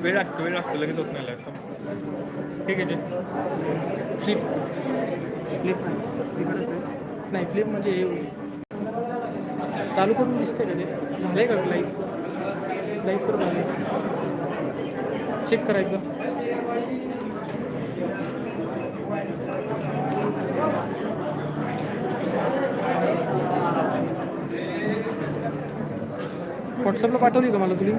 वेळ लागतो लगेच होत नाही लाईव्ह. ठीक आहे जे फ्लिप फ्लिप नाही फ्लिप म्हणजे हे चालू करून दिसतंय का ते झालं आहे का लाईव्ह तर झालं चेक करायचं. व्हॉट्सअपला पाठवली का मला तुला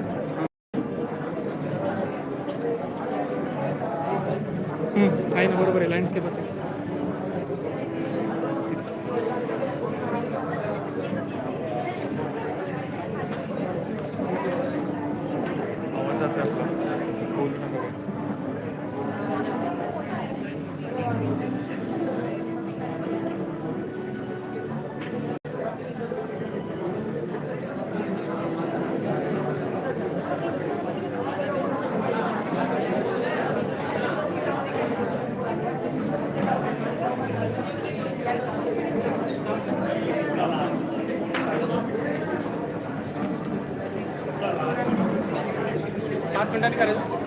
आहे ना बरोबर आहे लँडस्केपच आहे. आवाज जाते असं बोलू नका. पाच मिनिटांनी करायचं.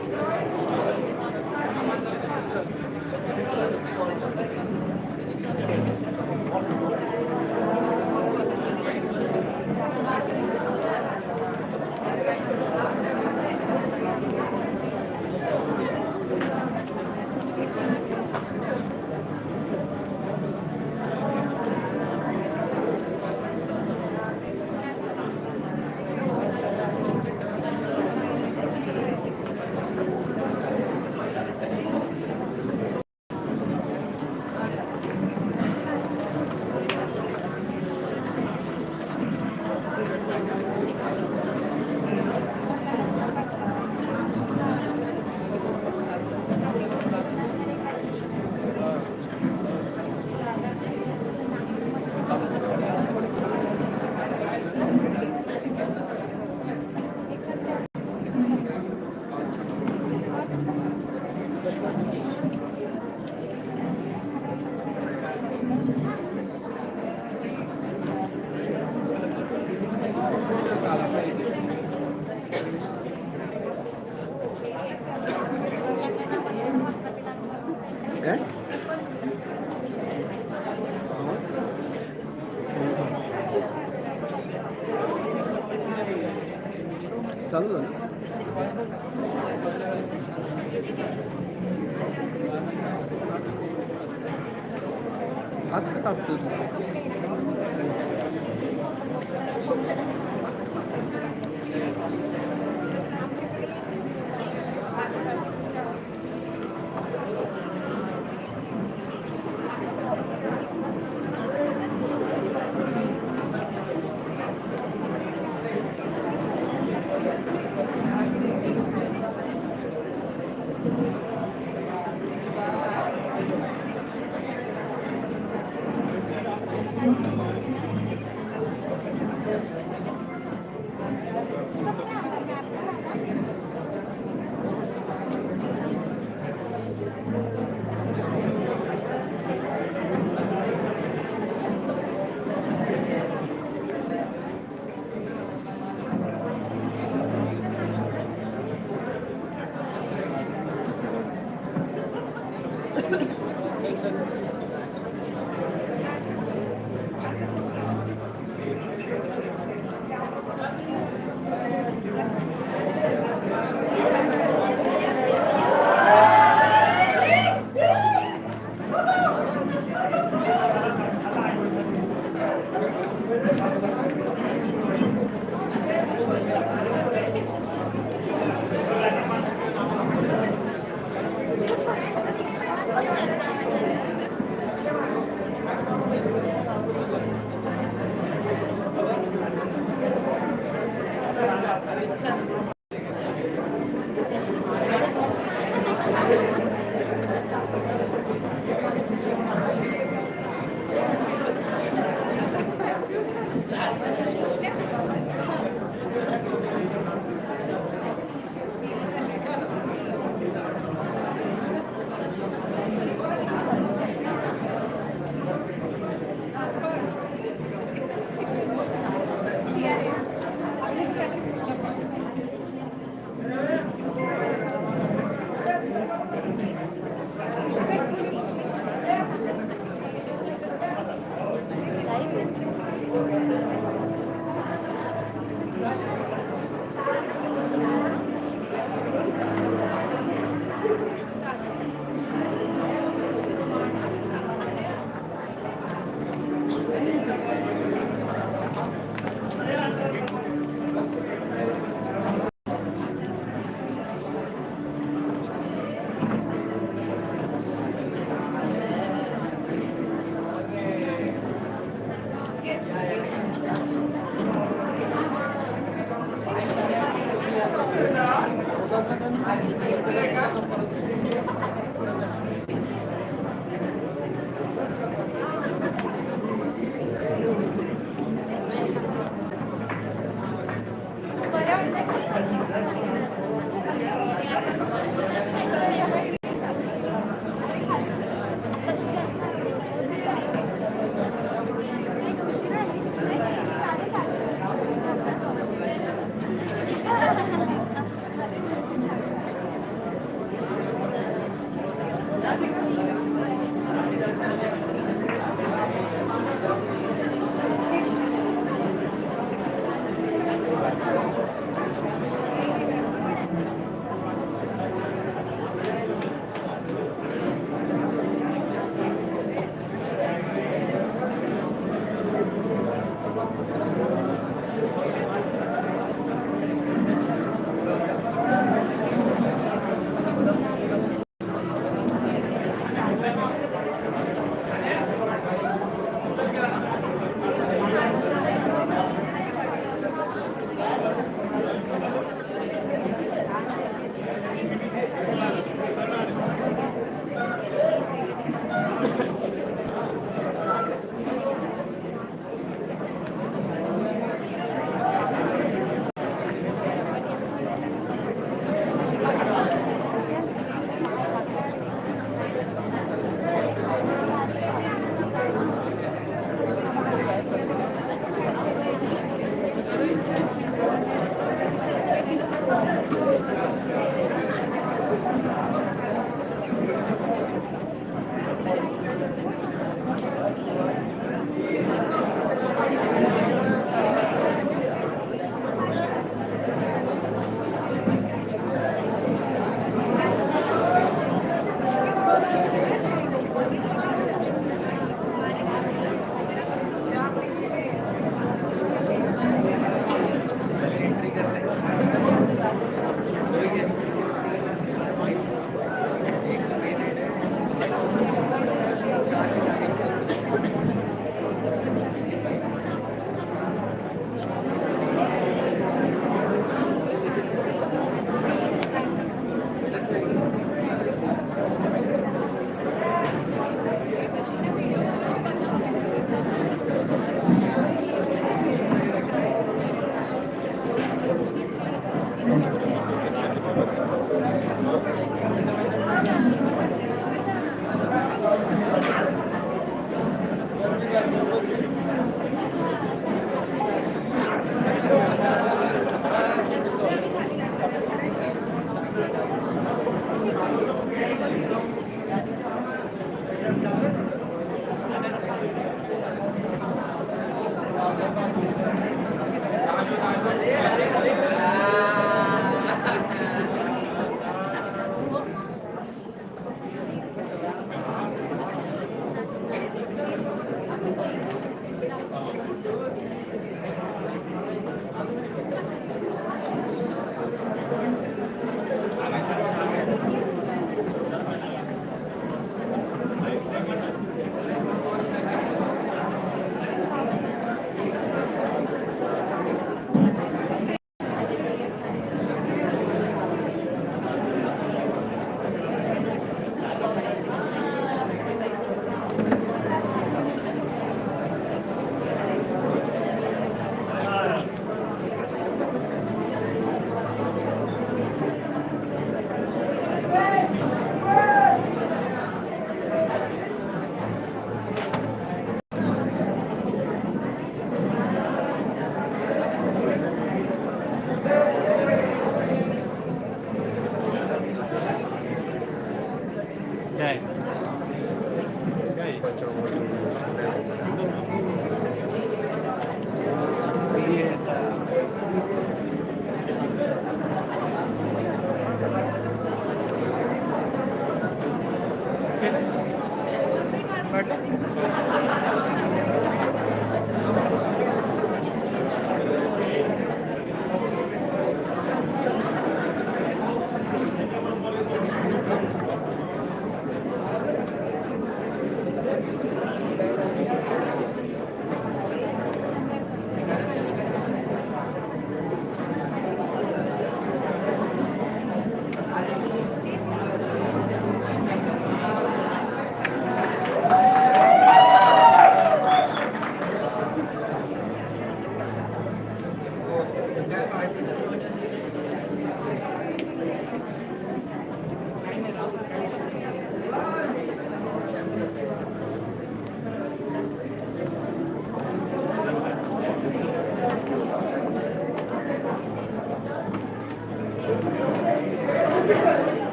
चालू झालं. हात का कापतो तू?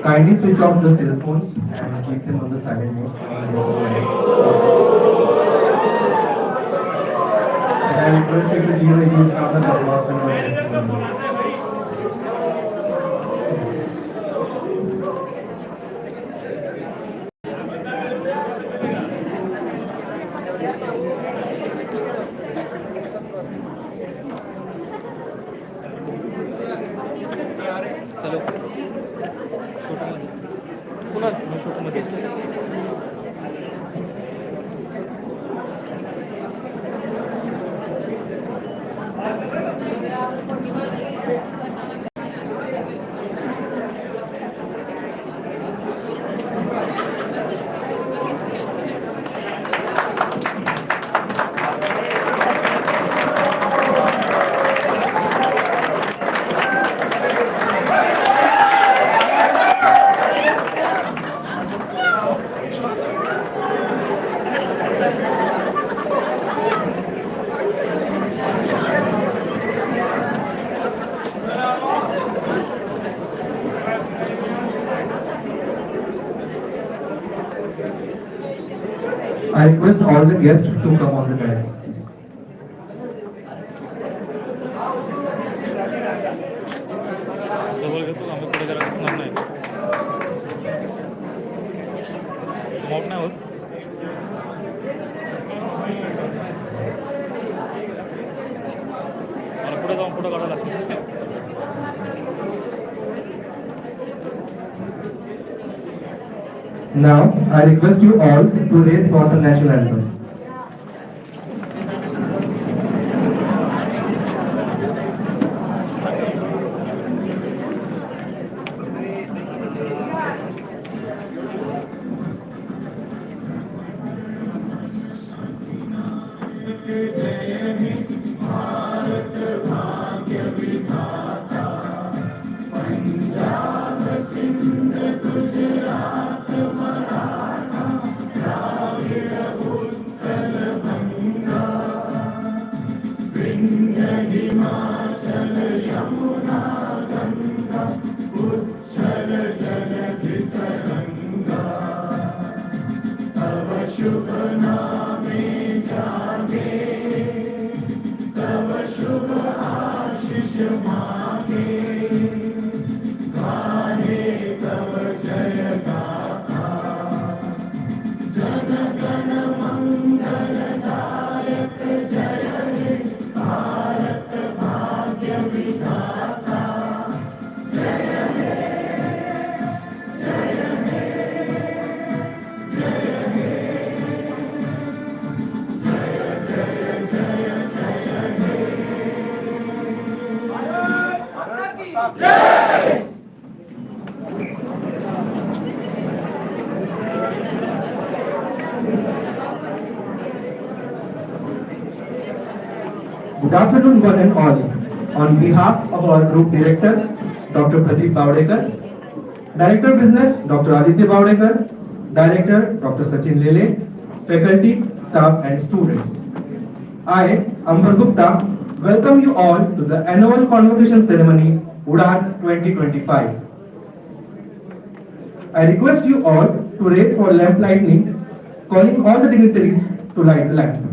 Kindly switch off the cell phones and keep them on the silent mode. And I request you to give a huge round of applause for your testimony. Hello शूटमध्ये कुणाल शूटमध्ये I request all the guests to come on the dais, please. जवळ घेतो आम्ही पुढे गेला दिसणार नाही Now, I request you all to raise for the national anthem. Good afternoon, one and all. On behalf of our group director, Dr. Pradeep Bawdekar, Director Business, Dr. Aditya Bawdekar, Director, Dr. Sachin Lele, faculty, staff and students. I, Ambar Gupta, welcome you all to the annual convocation ceremony, UDAN 2025. I request you all to raise for lamp lighting, calling all the dignitaries to light the lamp.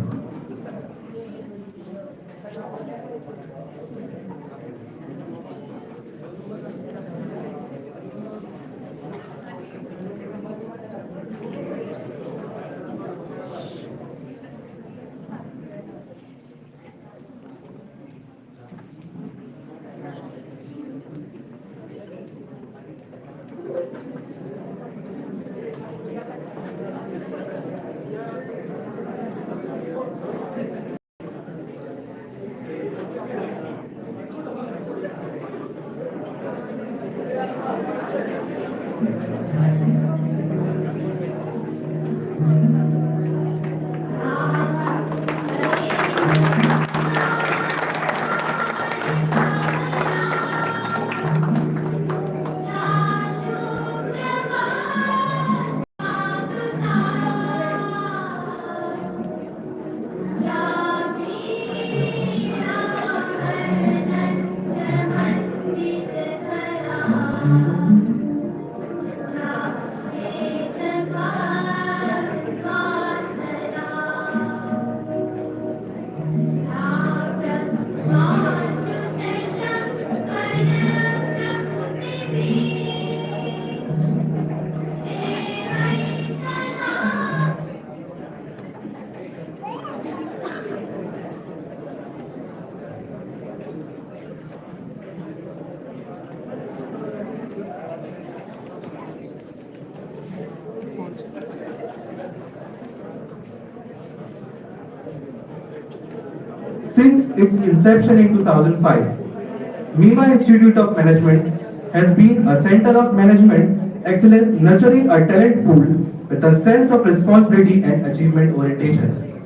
Since its inception in 2005, MIMA Institute of Management has been a center of management excellence nurturing a talent pool with a sense of responsibility and achievement orientation.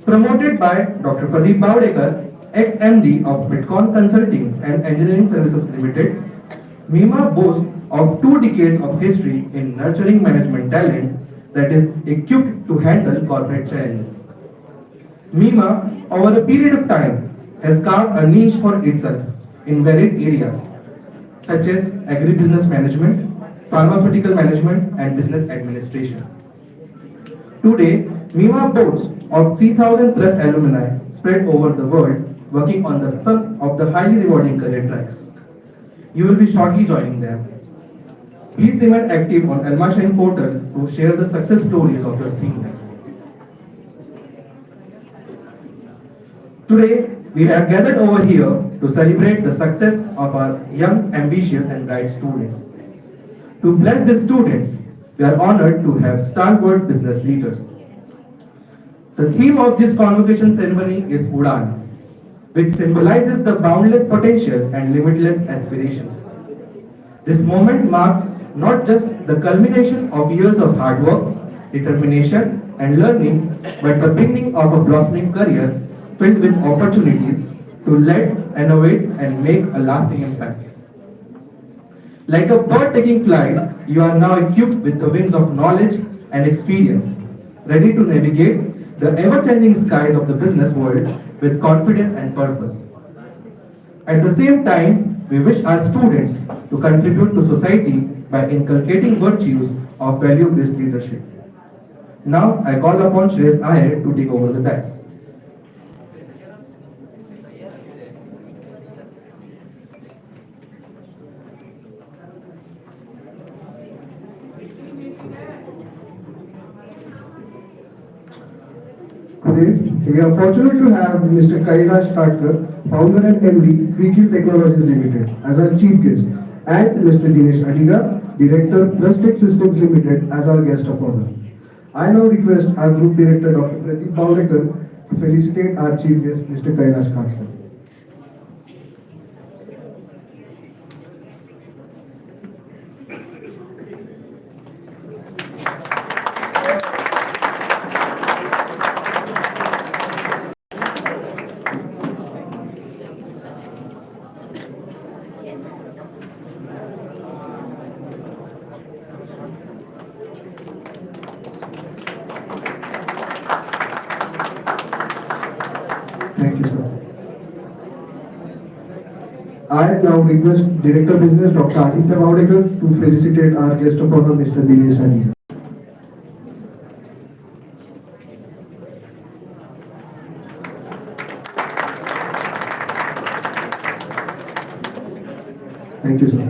Promoted by Dr. Pradeep Bawdekar, ex-MD of Bitcoin Consulting and Engineering Services Limited, MIMA boasts of 2 decades of history in nurturing management talent that is equipped to handle corporate challenges. MIMA, over a period of time, has carved a niche for itself in varied areas such as agribusiness management, pharmaceutical management, and business administration. Today, MIMA boasts of 3,000 plus alumni spread over the world working on some of the highly rewarding career tracks. You will be shortly joining them. Please remain active on Almashine portal to share the success stories of your seniors. Today, we have gathered over here to celebrate the success of our young, ambitious and bright students. To bless the students, we are honored to have stalwart business leaders. The theme of this convocation ceremony is Udan, which symbolizes the boundless potential and limitless aspirations. This moment marked not just the culmination of years of hard work, determination, and learning, but the beginning of a blossoming career filled with opportunities to lead, innovate, and make a lasting impact. Like a bird taking flight, you are now equipped with the wings of knowledge and experience, ready to navigate the ever-changing skies of the business world with confidence and purpose. At the same time, we wish our students to contribute to society by inculcating virtues of value-based leadership. Now, I call upon Shreyas Iyer to take over the task. Today, we are fortunate to have Mr. Kailash Katkar, founder and MD, Quickhill Technologies Limited, as our chief guest, and Mr. Dinesh Adiga, Director, Plastic Systems Limited, as our guest of honor. I now request our Group Director, Dr. Pradeep Bavlekar, to felicitate our chief guest, Mr. Kailash Katkar. Thank you, sir. I now request Director Business Dr. Aditya Bavlekar to felicitate our guest of honor, Mr. Dinesh Adiga. Thank you, sir.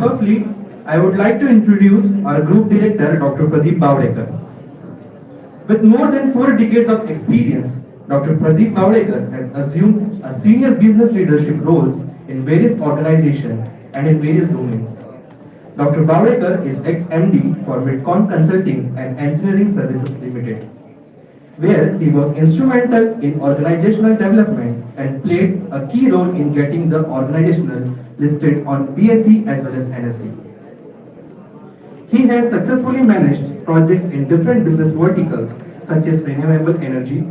Firstly, I would like to introduce our Group Director, Dr. Pradeep Bavlekar. With more than 4 decades of experience, Dr. Pradeep Bavlekar has assumed a senior business leadership roles in various organizations and in various domains. Dr. Bavlekar is ex-MD for Midcon Consulting and Engineering Services Limited, where he was instrumental in organizational development and played a key role in getting the organizational listed on BSE as well as NSE. He has successfully managed projects in different business verticals such as renewable energy,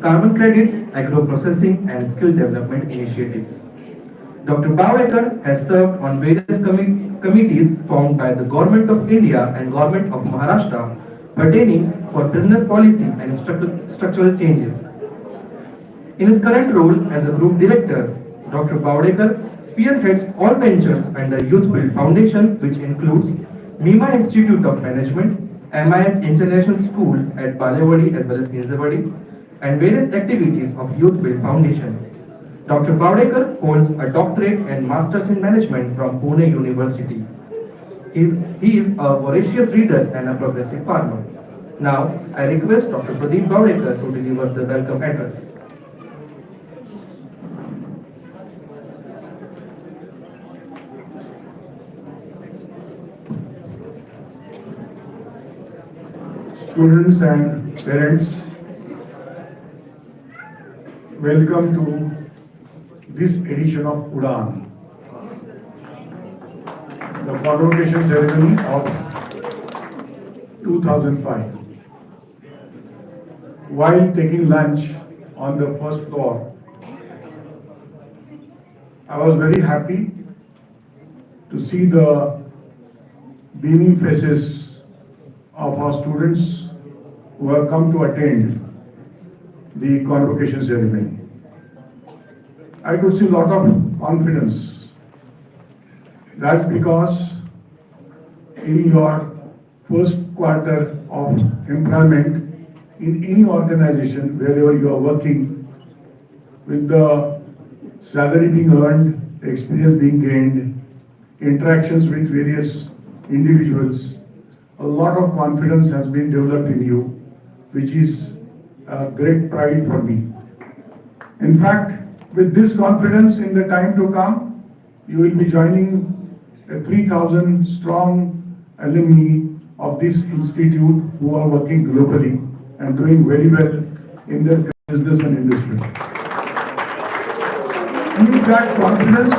carbon credits, agro-processing and skill development initiatives. Dr. Bavlekar has served on various committees formed by the Government of India and Government of Maharashtra pertaining for business policy and structural changes. In his current role as a Group Director, Dr. Bavlekar spearheads all ventures under Youth Build Foundation, which includes MIMA Institute of Management, MIS International School at Balewadi as well as Nizawadi, and various activities of Youth Build Foundation. Dr. Bavlekar holds a doctorate and master's in management from Pune University. He is a voracious reader and a progressive farmer. Now, I request Dr. Pradeep Bavlekar to deliver the welcome address. Students and parents, welcome to this edition of Udan, the convocation ceremony of 2005. While taking lunch on the first floor, I was very happy to see the beaming faces of our students who have come to attend the convocation ceremony. I could see a lot of confidence. That's because in your first quarter of employment in any organization wherever you are working, with the salary being earned, experience being gained, interactions with various individuals, a lot of confidence has been developed in you, which is a great pride for me. In fact, with this confidence in the time to come, you will be joining a 3,000 strong alumni of this institute who are working globally and doing very well in their business and industry. Keep that confidence,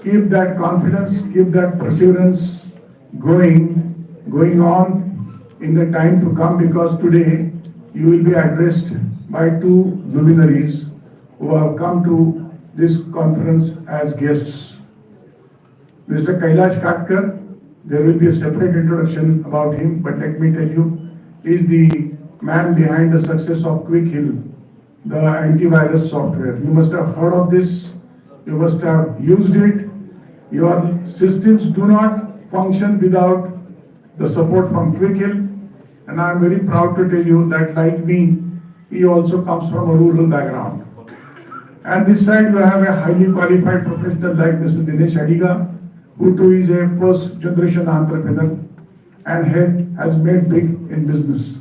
keep that perseverance going on in the time to come, because today you will be addressed by two luminaries who have come to this conference as guests. Mr. Kailash Katkar, there will be a separate introduction about him, but let me tell you, he is the man behind the success of Quick Hill, the antivirus software. You must have heard of this, you must have used it. Your systems do not function without the support from Quick Hill, and I am very proud to tell you that, like me, he also comes from a rural background. And this side you have a highly qualified professional like Mr. Dinesh Adiga, who too is a first generation entrepreneur and has made big in business.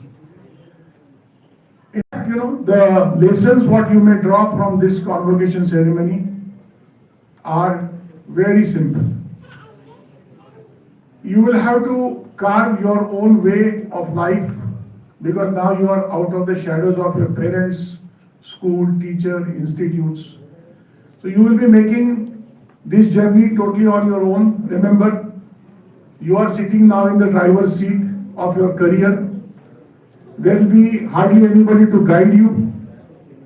In fact, the lessons what you may draw from this convocation ceremony are very simple. You will have to carve your own way of life, because now you are out of the shadows of your parents, school, teacher, institutes. So you will be making this journey totally on your own. Remember, you are sitting now in the driver's seat of your career. There will be hardly anybody to guide you.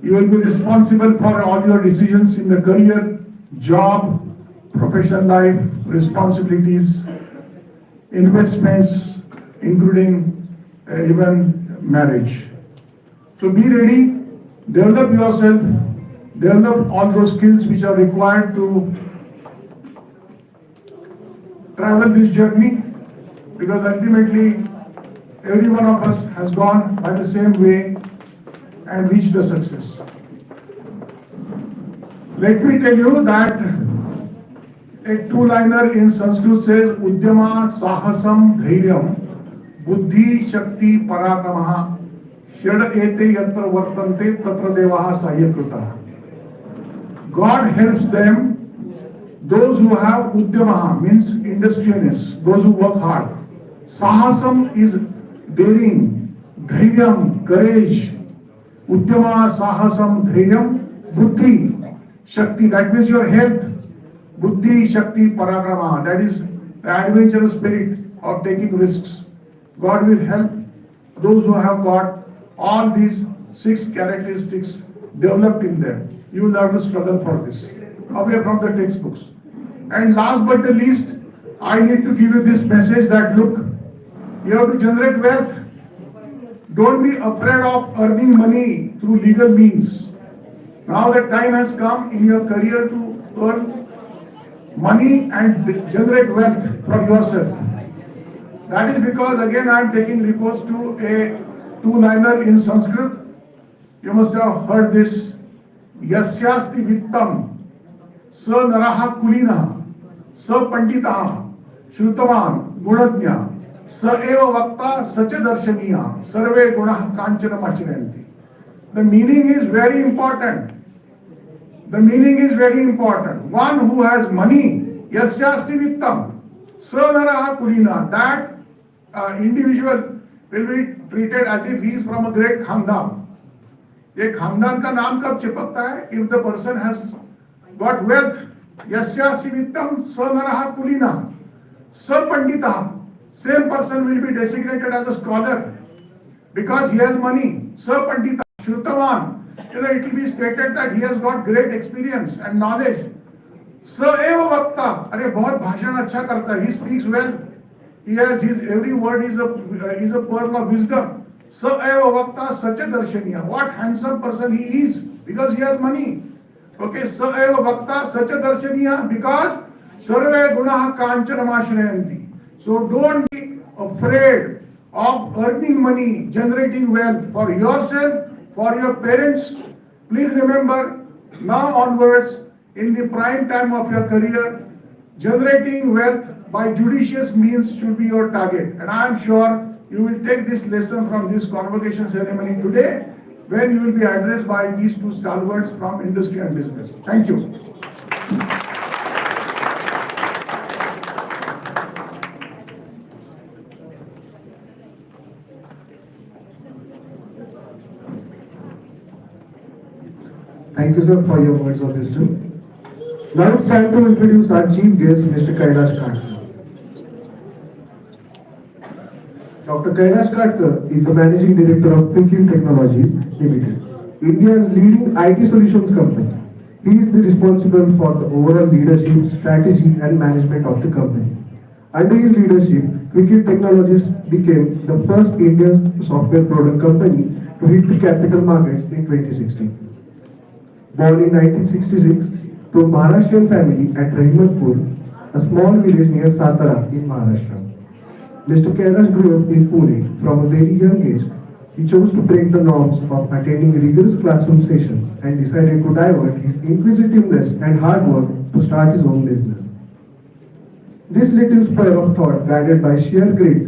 You will be responsible for all your decisions in the career, job, professional life, responsibilities, investments, including even marriage. So be ready, develop yourself, develop all those skills which are required to travel this journey, because ultimately every one of us has gone by the same way and reached the success. Let me tell you that a two-liner in Sanskrit says, Udyama Sahasam Dhairyam Buddhi Shakti Parakramaha Shad Ete Yatra Vartante Tatra Devaha Sahyakruta. God helps them, those who have Udyamaha, means industrialists, those who work hard. Sahasam is daring, Dhairyam, courage. Udyama Sahasam Dhairyam Buddhi Shakti, that means your health. Buddhi, Shakti, Parakrama, that is the adventurous spirit of taking risks. God will help those who have got all these 6 characteristics developed in them. You will have to struggle for this, away from the textbooks. And last but the least, I need to give you this message that, look, you have to generate wealth. Don't be afraid of earning money through legal means. Now the time has come in your career to earn money and generate wealth for yourself. That is because, again, I am taking recourse to a two-liner in Sanskrit. You must have heard this. Yasyasti vittam sa naraha kulina sa pandita shrutavan gunadnya sa eva vakta sacha darshaniya sarve gunah kanchana machinayanti. The meaning is very important. The meaning is very important. One who has money, yasyasti vittam, sanaraha kulina, that individual will be treated as if he is from a great khandan. ये खानदान का नाम कब चिपकता है? If the person has got wealth, yasyasti vittam, sanaraha kulina, sapandita, same person will be designated as a scholar because he has money. Sapandita, shrutavan, it will be stated that he has got great experience and knowledge. Sa eva vakta, अरे बहुत भाषण अच्छा करता है, he speaks well, he has his every word is a pearl of wisdom. Sa eva vakta sacha darshaniya, what handsome person he is because he has money. Okay, sa eva vakta sacha darshaniya, because sarve gunaha kanchana mashrayanti, So don't be afraid of earning money, generating wealth for yourself, for your parents. Please remember, now onwards, in the prime time of your career, generating wealth by judicious means should be your target. And I am sure you will take this lesson from this convocation ceremony today, when you will be addressed by these two stalwarts from industry and business. Thank you. Thank you, sir, for your words of wisdom. Now it's time to introduce our chief guest, Mr. Kailash Katkar. Dr. Kailash Katkar is the managing director of Quickhill Technologies Limited, India's leading IT solutions company. He is the responsible for the overall leadership, strategy, and management of the company. Under his leadership, Quickhill Technologies became the first Indian software product company to hit the capital markets in 2016. Born in 1966 to a Maharashtrian family at Rahmatpur, a small village near Satara in Maharashtra. Mr. Kailash grew up in Pune. From a very young age, he chose to break the norms of attending rigorous classroom sessions and decided to divert his inquisitiveness and hard work to start his own business. This little spur of thought, guided by sheer grit,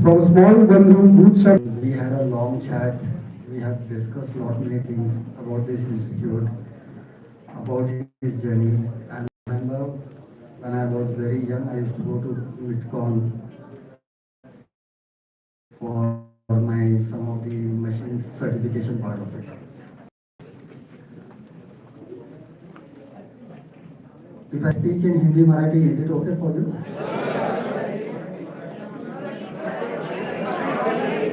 from a small one-room bootstrap. We had a long chat. We have discussed lot many things about this institute, about his journey. And I remember when I was very young, I used to go to VidCon for my some of the machines certification part of it. If I speak in Hindi Marathi, is it okay for you?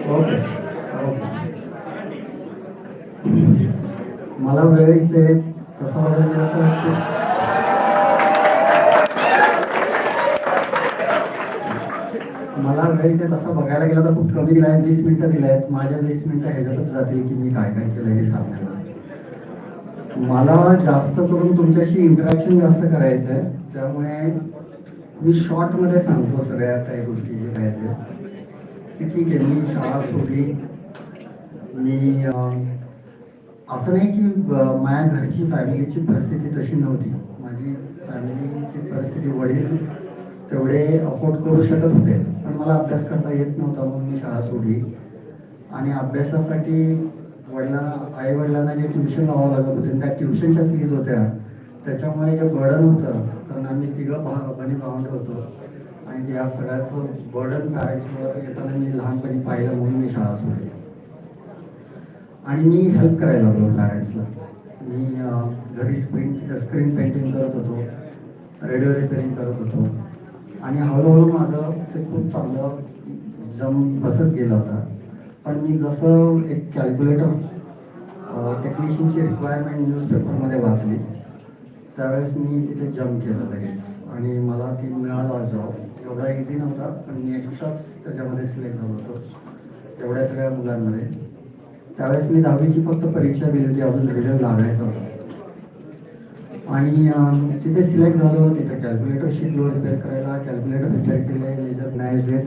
Okay मला वेळ इथे तसा बघायला गेला तर मला वेळ इथे तसा बघायला गेला तर खूप कमी दिला आहे. 20 मिनिटं दिले आहेत. माझ्या 20 मिनिटं ह्याच्यातच जातील की मी काय काय केलं हे सांगण्याला. मला जास्त करून तुमच्याशी इंटरॅक्शन जास्त करायचं आहे, त्यामुळे मी शॉर्टमध्ये सांगतो सगळ्या काही गोष्टी जे काय ते. ठीक आहे, मी शाळा सोडली. मी असं नाही की माझ्या घरची फॅमिलीची परिस्थिती तशी नव्हती. माझी फॅमिलीची परिस्थिती वडील तेवढे अफोर्ड करू शकत होते, पण मला अभ्यास करता येत नव्हता, म्हणून मी शाळा सोडली. आणि अभ्यासासाठी आई वडिलांना जे ट्युशन लावावं लागत होते, त्या ट्युशनच्या फीज होत्या, त्याच्यामुळे जे बर्डन होतं, कारण आम्ही तिघं भावंड होतो आणि या सगळ्याचं बर्डन पॅरेंट्सवर येताना मी लहानपणी पाहिलं, म्हणून मी शाळा सोडली. आणि मी हेल्प करायला लागलो पॅरेंट्सला. मी घरी स्क्रीन पेंटिंग करत होतो, रेडिओ रिपेअरिंग करत होतो. आणि हळूहळू माझं ते खूप चांगलं बसत गेलं होता. पण मी जसं एक कॅल्क्युलेटर टेक्निशियनची रिक्वायरमेंट न्यूजपेपरमध्ये वाचली, त्यावेळेस मी तिथे जम्प केलं लगेच आणि मला ती मिळाला जॉब. एवढा इझी नव्हता, पण मी एकटाच त्याच्यामध्ये सिलेक्ट झालो होतो एवढ्या सगळ्या मुलांमध्ये. त्यावेळेस मी 10वीची फक्त परीक्षा दिली होती, अजून रिझल्ट लागायचा होता. आणि तिथे सिलेक्ट झालो. तिथे कॅल्क्युलेटर शिकलो रिपेअर करायला. कॅल्क्युलेटर रिपेअर केले, लेजर मॅच आहेत,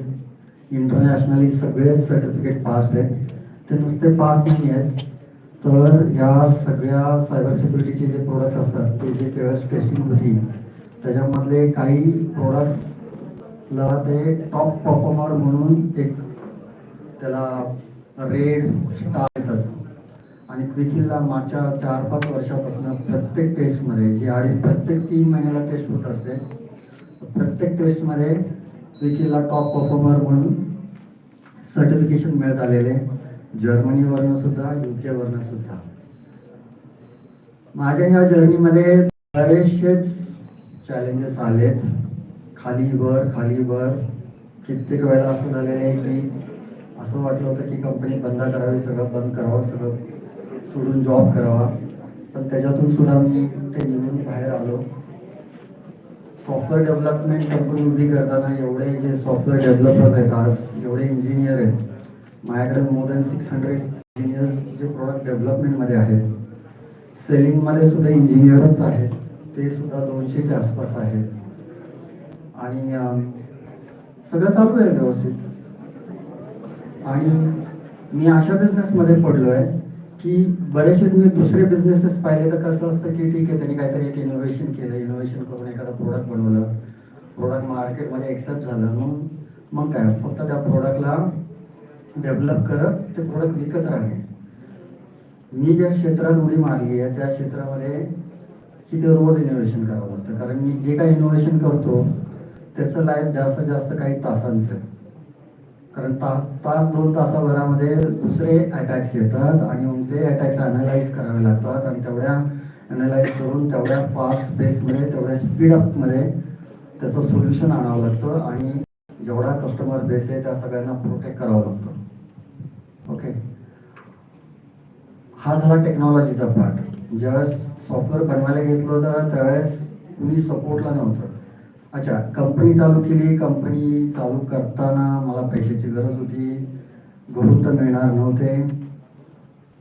इंटरनॅशनली सगळे सर्टिफिकेट पास आहेत. ते नुसते पास नाही आहेत, तर ह्या सगळ्या सायबर सिक्युरिटीचे जे प्रोडक्ट्स असतात, ते जे ज्यावेळेस टेस्टिंग होती, त्याच्यामधले काही प्रोडक्ट्सला ते टॉप परफॉर्मर म्हणून एक त्याला रेड स्टार येतात. आणि क्विकिलला मागच्या 4-5 वर्षापासून प्रत्येक टेस्टमध्ये जी प्रत्येक 3 महिन्याला टेस्ट होत असते, प्रत्येक टेस्टमध्ये क्विकिलला टॉप परफॉर्मर म्हणून सर्टिफिकेशन मिळत आलेले, जर्मनीवरनं सुद्धा, UK वरनं सुद्धा. माझ्या ह्या जर्नीमध्ये बरेचसेच चॅलेंजेस आलेत, खाली वर. कित्येक वेळेला असं झालेलं आहे की असं वाटलं होतं की कंपनी बंद करावी, सगळं बंद करावं, सगळं सोडून जॉब करावा. पण त्याच्यातून सुद्धा मी ते निघून बाहेर आलो. सॉफ्टवेअर डेव्हलपमेंट कंपनी उभी करताना एवढे जे सॉफ्टवेअर डेव्हलपर्स आहेत, आज एवढे इंजिनियर आहेत, माझ्याकडे मोर दॅन 600 इंजिनियर्स जे प्रोडक्ट डेव्हलपमेंटमध्ये आहेत, सेलिंगमध्ये सुद्धा इंजिनियरच आहेत, ते सुद्धा 200च्या आसपास आहेत. आणि सगळं चालू आहे व्यवस्थित. आणि मी अशा बिझनेसमध्ये पडलो आहे की बरेचसेच मी दुसरे बिझनेसेस पाहिले तर कसं असतं की ठीक आहे, त्यांनी काहीतरी एक इनोव्हेशन केलं, इनोव्हेशन करून एखादा प्रोडक्ट बनवलं, प्रोडक्ट मार्केटमध्ये एक्सेप्ट झालं, मग काय फक्त त्या प्रोडक्टला डेव्हलप करत ते प्रोडक्ट विकत राहणे. मी ज्या क्षेत्रात उडी मारली आहे त्या क्षेत्रामध्ये की ते रोज इनोव्हेशन करावं लागतं, कारण मी जे काही इनोव्हेशन करतो त्याचं लाईफ जास्तीत जास्त काही तासांचं आहे. कारण तास 2 तासाभरामध्ये दुसरे अटॅक्स येतात आणि मग ते अटॅक्स अनालाइज करावे लागतात आणि तेवढ्या अनालाइज करून तेवढ्या फास्ट बेसमध्ये तेवढ्या स्पीडअपमध्ये त्याचं सोल्युशन आणावं लागतं आणि जेवढा कस्टमर बेस आहे त्या सगळ्यांना प्रोटेक्ट करावं लागतं. ओके, हा झाला टेक्नॉलॉजीचा पार्ट. ज्यावेळेस सॉफ्टवेअर बनवायला घेतलं होतं त्यावेळेस कुणी सपोर्टला नव्हतं. अच्छा, कंपनी चालू केली, कंपनी चालू करताना मला पैशाची गरज होती, घरून तर मिळणार नव्हते.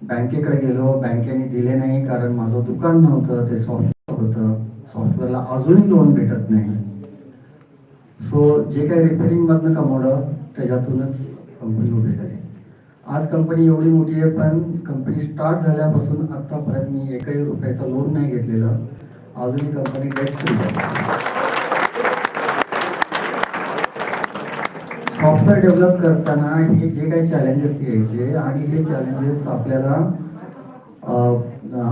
बँकेकडे गेलो, बँकेने दिले नाही कारण माझं दुकान नव्हतं, ते सॉफ्टवेअर होतं, सॉफ्टवेअरला अजूनही लोन भेटत नाही. सो जे काही रिपेअरिंगमधनं कमवलं त्याच्यातूनच कंपनी उभी झाली. आज कंपनी एवढी मोठी आहे, पण कंपनी स्टार्ट झाल्यापासून आत्तापर्यंत मी एकही रुपयाचं लोन नाही घेतलेलं. अजूनही कंपनी डेट फ्री आहे. सॉफ्टवेअर डेव्हलप करताना हे जे काही चॅलेंजेस यायचे आणि हे चॅलेंजेस आपल्याला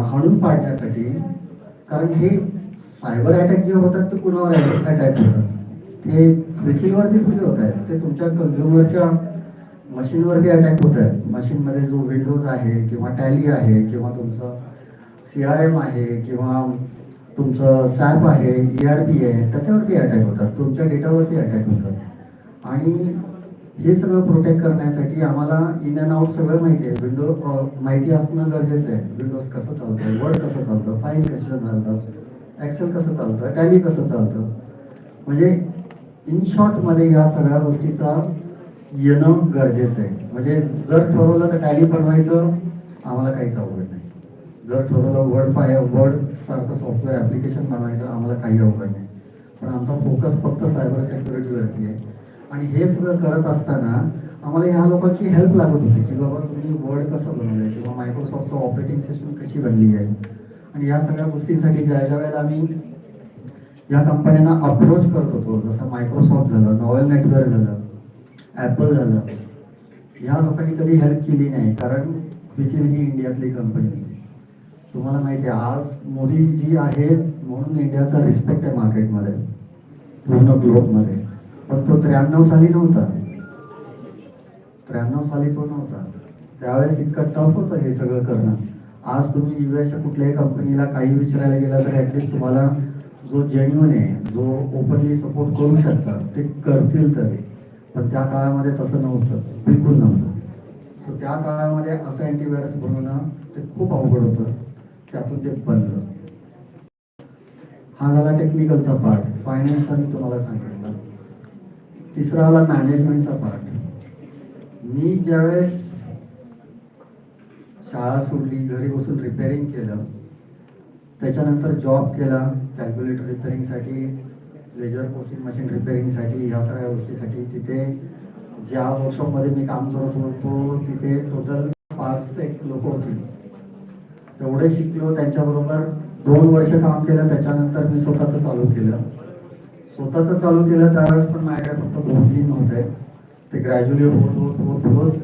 हाणून पाडण्यासाठी, कारण हे सायबर अटॅक जे होतात ते कुणावर अटॅक होतात, ते विकीवरती थोडी होत आहेत, ते तुमच्या कन्झ्युमरच्या मशीनवरती अटॅक होत आहेत. मशीनमध्ये जो विंडोज आहे किंवा टॅली आहे किंवा तुमचं CRM आहे किंवा तुमचं सॅप आहे, ERP आहे, त्याच्यावरती अटॅक होतात, तुमच्या डेटावरती अटॅक होतात. आणि हे सगळं प्रोटेक्ट करण्यासाठी आम्हाला इन अँड आउट सगळं माहिती आहे. विंडो माहिती असणं गरजेचं आहे. विंडोज कसं चालतं, वर्ड कसं चालतं, फाईल कशा चालतात, एक्सेल कसं चालतं, टॅली कसं चालतं. म्हणजे इन शॉर्टमध्ये या सगळ्या गोष्टीचा येणं गरजेचं आहे. म्हणजे जर ठरवलं तर टॅली बनवायचं आम्हाला काहीच अवघड नाही. जर ठरवलं वर्ड सारखं सॉफ्टवेअर ॲप्लिकेशन बनवायचं आम्हाला काही अवघड नाही. पण आमचा फोकस फक्त सायबर सिक्युरिटीवरती आहे. आणि हे सगळं करत असताना आम्हाला ह्या लोकांची हेल्प लागत होती की बाबा तुम्ही वर्ड कसं बनवलं किंवा मायक्रोसॉफ्टचं ऑपरेटिंग सिस्टम कशी बनली आहे. आणि या सगळ्या गोष्टींसाठी ज्या वेळेला आम्ही या कंपन्यांना अप्रोच करत होतो, जसं मायक्रोसॉफ्ट झालं, नॉवेल नेटवर्क झालं, ॲपल झालं, ह्या लोकांनी कधी हेल्प केली नाही, कारण क्विकिल ही इंडियातली कंपनी होती. तुम्हाला माहिती आहे आज मोदी जी आहेत म्हणून इंडियाचा रिस्पेक्ट आहे मार्केटमध्ये, पूर्ण ग्लोबमध्ये. पण तो 93 साली नव्हता, 93 साली तो नव्हता. त्यावेळेस इतकं टफ होतं हे सगळं करणं. आज तुम्ही US कुठल्याही कंपनीला काही विचारायला गेला तर ॲटलिस्ट तुम्हाला जो जेन्युइन आहे, जो ओपनली सपोर्ट करू शकतात ते करतील तरी. पण त्या काळामध्ये तसं नव्हतं, बिलकुल नव्हतं. सो त्या काळामध्ये असं अँटीव्हायरस बनवणं ते खूप अवघड होतं, त्यातून ते बनलं. हा झाला टेक्निकलचा पार्ट. फायनान्सचा मी तुम्हाला सांगितलं. तिसरा आला मॅनेजमेंटचा पार्ट. मी ज्यावेळेस शाळा सोडली, घरी बसून रिपेअरिंग केलं, त्याच्यानंतर जॉब केला कॅल्क्युलेटर रिपेअरिंगसाठी, लेजर पोस्टिंग मशीन रिपेअरिंगसाठी, ह्या सगळ्या गोष्टीसाठी. तिथे ज्या वर्कशॉपमध्ये मी काम करत होतो तिथे टोटल 5 लोक होती. तेवढे शिकलो, त्यांच्याबरोबर 2 वर्ष काम केलं. त्याच्यानंतर मी स्वतःचं चालू केलं. त्यावेळेस पण माझ्याकडे फक्त 2-3 होते. ते ग्रॅज्युअली होत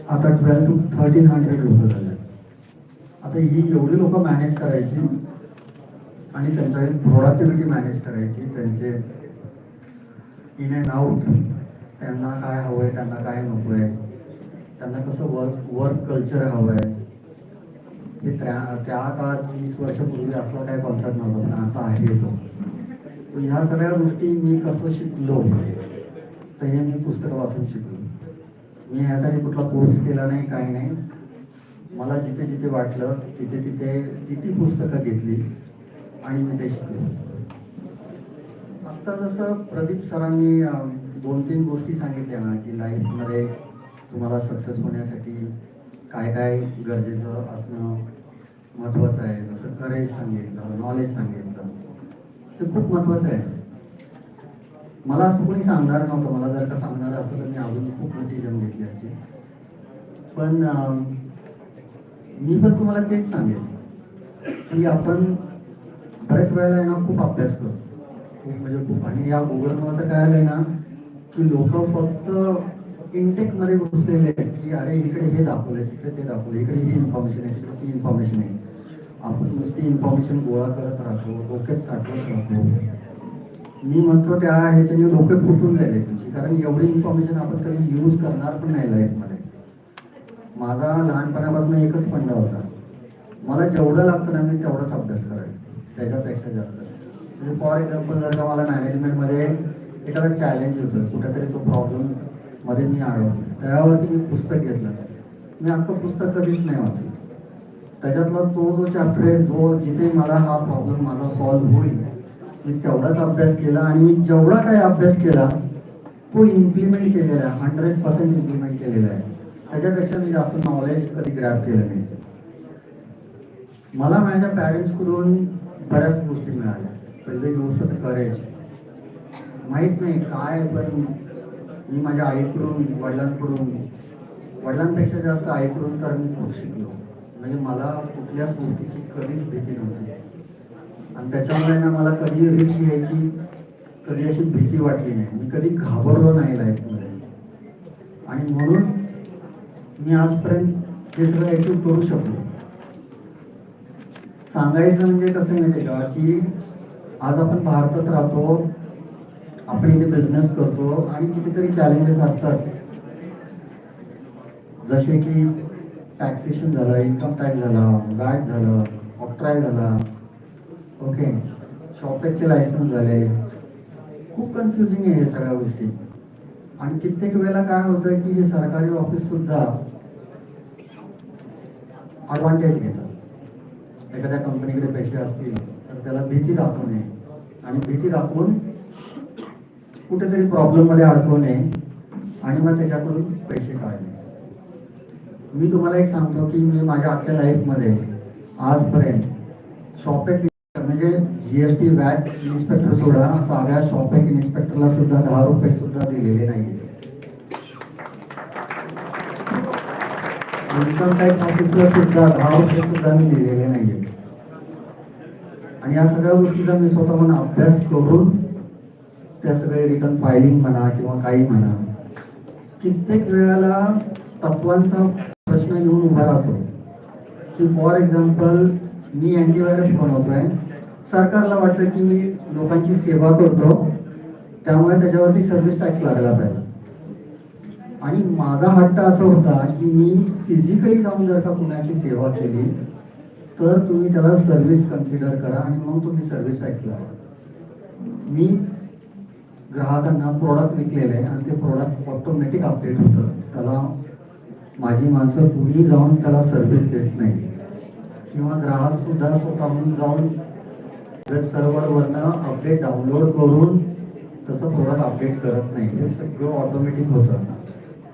आता 1200 to 1300 लोक झाले. आता ही एवढी लोक मॅनेज करायची आणि त्यांच्या प्रोडक्टिव्हिटी मॅनेज करायची, त्यांचे इन अँड आउट, त्यांना काय हवं आहे, त्यांना काय नको आहे, त्यांना कसं वर्क कल्चर हवं आहे. हे त्या काळात 20 वर्षापूर्वी असला काय कॉन्सेप्ट नव्हता, पण आता आहे तो. ह्या सगळ्या गोष्टी मी कसं शिकलो तर हे मी पुस्तकं वाचून शिकलो. मी ह्यासाठी कुठला कोर्स केला नाही, काही नाही. मला जिथे जिथे वाटलं तिथे ती पुस्तकं घेतली आणि मी ते शिकलो. आत्ता जसं प्रदीप सरांनी 2-3 गोष्टी सांगितल्या ना की लाईफमध्ये तुम्हाला सक्सेस होण्यासाठी काय काय गरजेचं असणं महत्त्वाचं आहे. जसं करेज सांगितलं, नॉलेज सांगितलं, ते खूप महत्त्वाचं आहे. मला असं कोणी सांगणार नव्हतं. मला जर का सांगणार असं तर मी अजून खूप मोठी जम घेतली असती. पण मी पण तुम्हाला तेच सांगेन की आपण बऱ्याच वेळेला आहे ना खूप अभ्यास करतो, खूप म्हणजे खूप. आणि या गुगलमुळे तर काय आलंय ना की लोक फक्त इनटेकमध्ये घुसलेले आहेत की अरे इकडे हे दाखवलंय, तिकडे ते दाखवलं, इकडे ही इन्फॉर्मेशन आहे, तिकडे ती इन्फॉर्मेशन आहे. आपण नुसती इन्फॉर्मेशन गोळा करत राहतो, डोक्यात साठवत राहतो. मी म्हणतो त्या ह्याच्याने डोके फुटून जाईल तुमची, कारण एवढी इन्फॉर्मेशन आपण कधी यूज करणार पण नाही लाईफमध्ये. माझा लहानपणापासून एकच फंडा होता, मला जेवढं लागतं ना मी तेवढाच अभ्यास करायचा, त्याच्यापेक्षा जास्त. म्हणजे फॉर एक्झाम्पल जर का मला मॅनेजमेंटमध्ये एखादा चॅलेंज होतं, कुठेतरी तो प्रॉब्लेम मध्ये मी अडवतो, त्यावरती मी पुस्तक घेतलं. मी अख्खं पुस्तक कधीच नाही वाचलं. त्याच्यातला तो जो चॅप्टर आहे, जो जिथे मला हा प्रॉब्लेम माझा सॉल्व्ह होईल, मी तेवढाच अभ्यास केला. आणि मी जेवढा काही अभ्यास केला तो इम्प्लिमेंट केलेला आहे, 100% इम्प्लिमेंट केलेला आहे. त्याच्यापेक्षा मी जास्त नॉलेज कधी ग्रॅब केलं नाही. मला माझ्या पॅरेंट्सकडून बऱ्याच गोष्टी मिळाल्या. पहिली गोष्ट तर करेज. माहीत नाही काय, पण मी माझ्या आईकडून, वडिलांपेक्षा जास्त आईकडून तर मी खूप शिकलो. म्हणजे मला कुठल्याच गोष्टीची कधीच भीती नव्हती. आणि त्याच्यामुळे ना मला कधी रिस्क घ्यायची कधी अशी भीती वाटली नाही. मी कधी घाबरलो नाही लाईफमध्ये. आणि म्हणून मी आजपर्यंत हे सगळं अचीव करू शकलो. सांगायचं म्हणजे कसं माहिती का की आज आपण भारतात राहतो, आपण इथे बिझनेस करतो आणि कितीतरी चॅलेंजेस असतात. जसे की टॅक्सेशन झालं, इन्कम टॅक्स झाला, वॅट झालं, ऑक्ट्राय झाला, ओके, शॉपेजचे लायसन्स झाले. खूप कन्फ्युजिंग आहे हे सगळ्या गोष्टी. आणि कित्येक वेळेला काय होतं की हे सरकारी ऑफिस सुद्धा ॲडव्हान्टेज घेतात. एखाद्या कंपनीकडे पैसे असतील तर त्याला भीती दाखवणे आणि भीती दाखवून कुठेतरी प्रॉब्लेममध्ये अडकवणे आणि मग त्याच्याकडून पैसे काढणे. मी तुम्हाला एक सांगतो की मी माझ्या अख्ख्या लाईफमध्ये आजपर्यंत शॉपेक म्हणजे जीएसटी वॅट इन्स्पेक्टर सोडा, साध्या शॉपेक इन्स्पेक्टरला सुद्धा 10 रुपये सुद्धा दिलेले नाहीये. इन्कम टॅक्स ऑफिसला सुद्धा 10 रुपये सुद्धा मी दिलेले नाहीये. आणि या सगळ्या गोष्टीचा मी स्वतःहून अभ्यास करून त्या सगळे रिटर्न फायलिंग म्हणा किंवा काही म्हणा, कित्येक वेळेला तत्वांचा प्रश्न येऊन उभा राहतो. की फॉर एक्झाम्पल मी अँटीव्हायरस बनवतोय, सरकारला वाटतं की मी लोकांची सेवा करतो त्यामुळे त्याच्यावरती सर्व्हिस टॅक्स लागला पाहिजे. आणि माझा हट्ट असा होता की मी फिजिकली जाऊन जर का कुणाची सेवा केली तर तुम्ही त्याला सर्व्हिस कन्सिडर करा आणि मग तुम्ही सर्व्हिस टॅक्स लावा. मी ग्राहकांना प्रोडक्ट विकलेलं आहे आणि ते प्रोडक्ट ऑटोमॅटिक अपडेट होतं. त्याला माझी माणसं कुणी जाऊन त्याला सर्व्हिस देत नाही किंवा ग्राहक सुद्धा स्वतःहून जाऊन वेब सर्व्हरवरनं अपडेट डाउनलोड करून तसं प्रोडक्ट अपडेट करत नाही. हे सगळं ऑटोमॅटिक होतं.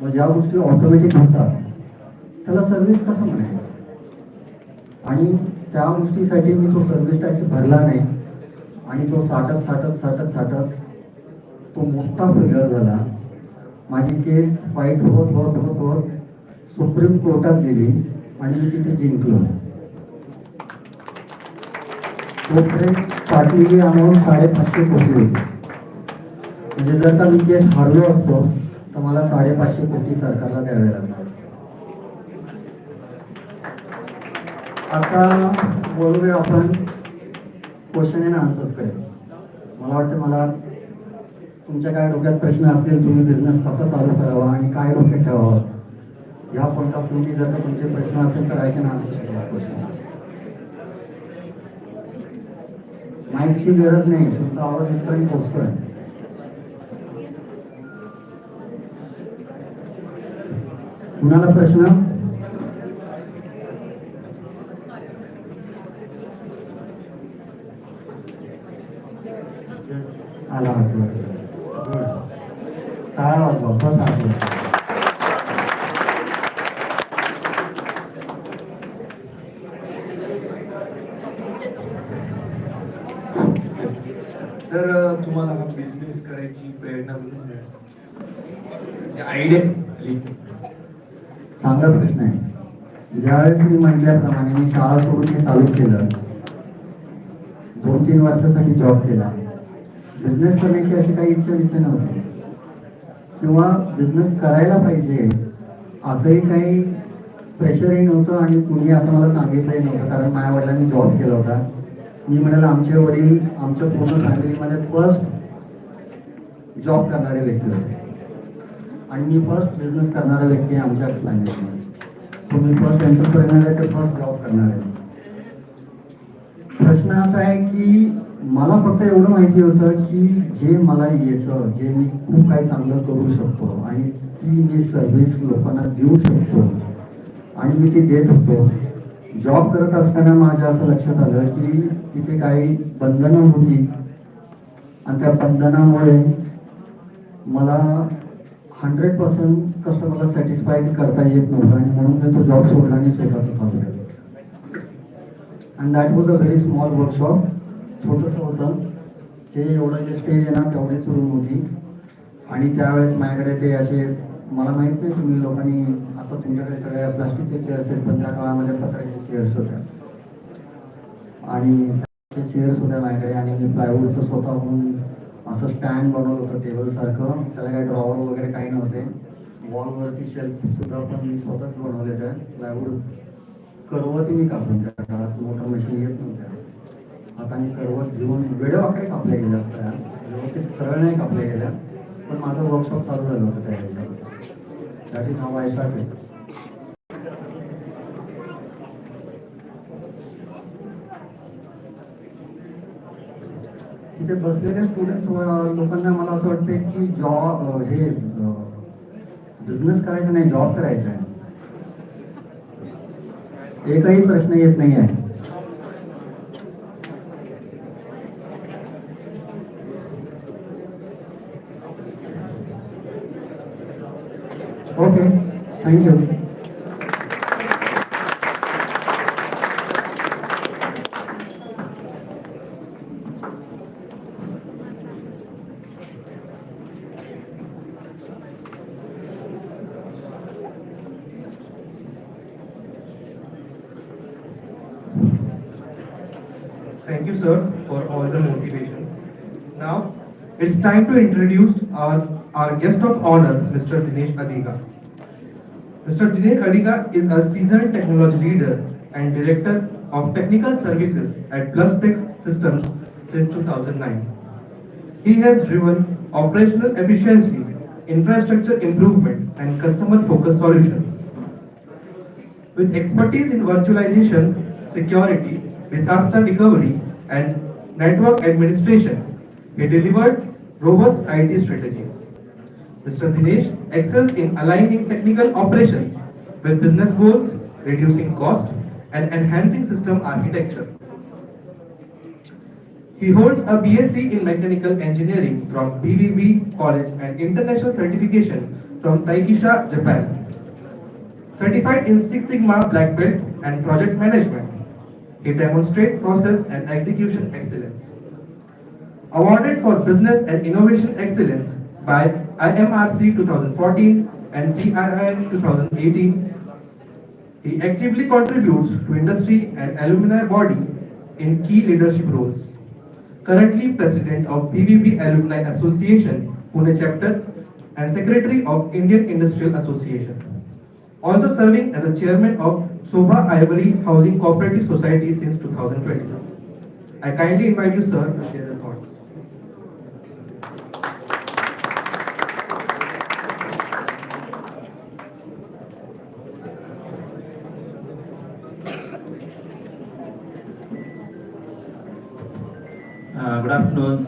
मग ज्या गोष्टी ऑटोमॅटिक होतात त्याला सर्व्हिस कसं म्हणायचं. आणि त्या गोष्टीसाठी मी तो सर्व्हिस टॅक्स भरला नाही आणि तो साठत तो मोठा फेल्युअर झाला. माझी केस फाईट होत सुप्रीम कोर्टात गेली आणि मी तिथे जिंकलो. तोपर्यंत पाठलेली अमाऊंट 550 कोटी होती. म्हणजे जर का मी केस हारलो असतो तर मला 550 कोटी सरकारला द्यावे लागले असते. आता बोलूया आपण क्वेश्चन अँड आन्सर्सकडे. मला वाटतं मला तुमच्या काय डोक्यात प्रश्न असतील, तुम्ही बिझनेस कसा चालू करावा आणि काय डोक्यात ठेवावं या पॉईंट ऑफ व्ह्यू जर का तुमचे प्रश्न असेल तर आय कॅन आन्सर क्वेश्चन. माईकची गरज नाही, तुमचा आवाज इथपर्यंत पोहोचतोय. कुणाला प्रश्न? आला टाळा वाजवा, बस. तर तुम्हाला हा बिझनेस करायची प्रेरणा मिळाली, आयडिया आली? चांगला प्रश्न आहे. ज्यावेळेस मी म्हटल्याप्रमाणे मी शाळा सोडून हे चालू केलं, 2-3 वर्षासाठी जॉब केला. बिझनेस करण्याची अशी काही इच्छा नव्हती किंवा बिझनेस करायला पाहिजे असंही काही प्रेशरही नव्हतं आणि कुणी असं मला सांगितलंही नव्हतं, कारण माझ्या वडिलांनी जॉब केला होता. मी म्हणाल आमचे वडील आमच्या पूर्ण फॅमिलीमध्ये फर्स्ट जॉब करणारे व्यक्ती होते आणि मी फर्स्ट बिझनेस करणारा व्यक्ती आहे आमच्या फॅमिलीमध्ये. सो मी फर्स्ट एंटरप्रेनर आहे, तर फर्स्ट जॉब करणार आहे. प्रश्न असा आहे की मला फक्त एवढं माहिती होतं की जे मला येतं, जे मी खूप काही चांगलं करू शकतो आणि ती मी सर्व्हिस लोकांना देऊ शकतो आणि मी ती देत होतो. जॉब करत असताना माझ्या असं लक्षात आलं की तिथे काही बंधनं होती आणि त्या बंधनामुळे मला 100% कस्टमरला सॅटिस्फाईड करता येत नव्हतं आणि म्हणून मी तो जॉब सोडला आणि स्वतःचं चालू केलं. And that was a very small workshop. छोटंसं होतं ते, एवढं जे स्टेज आहे ना तेवढीच रूम होती आणि त्यावेळेस माझ्याकडे ते असे, मला माहित नाही तुम्ही लोकांनी आता तुमच्याकडे सगळ्या प्लास्टिकचे चेअर्स आहेत, पण त्या काळामध्ये पत्र्याचे चेअर्स होत्या आणि चेअर्स होत्या माझ्याकडे आणि मी प्लायवूडचं स्वतःहून असं स्टँड बनवलं होतं टेबल सारखं. त्याला काही ड्रॉवर वगैरे काही नव्हते. वॉलवरती शेल्फ सुद्धा पण मी स्वतःच बनवले त्या प्लायवूड. करवती मी कापून, त्या काळात मोठं मशीन येत नव्हत्या. आता मी करवत घेऊन वेळेवाकडे कापल्या गेल्या त्या, व्यवस्थित सरळ नाही कापल्या गेल्या, पण माझं वर्कशॉप चालू झालं होतं त्या ह्याच्यात. That is how I started. तिथे बसलेल्या स्टुडंट्स लोकांना मला असं वाटतं की जॉब हे बिझनेस करायचा नाही, जॉब करायचा आहे. एकही प्रश्न येत नाही आहे. Okay, thank you. Thank you, sir, for all the motivations. Now, it's time to introduce our guest of honor, Mr. Dinesh Adiga. Mr. Dinesh Adiga is a seasoned technology leader and director of technical services at PlusTech Systems since 2009. He has driven operational efficiency, infrastructure improvement, and customer-focused solutions. With expertise in virtualization, security, disaster recovery, and network administration, he delivered robust IT strategies. Mr. Dinesh excels in aligning technical operations with business goals, reducing cost, and enhancing system architecture. He holds a BSc in Mechanical Engineering from BVB College and international certification from Taikisha, Japan. Certified in Six Sigma Black Belt and Project Management, he demonstrates process and execution excellence. Awarded for Business and Innovation Excellence by IMRC 2014 and CRIN 2018, he actively contributes to industry and alumni body in key leadership roles. Currently President of BVB Alumni Association, Pune Chapter, and Secretary of Indian Industrial Association. Also serving as the chairman of Sobha Ivory Housing Cooperative Society since 2020. I kindly invite you, sir, to share your thoughts. Good afternoon,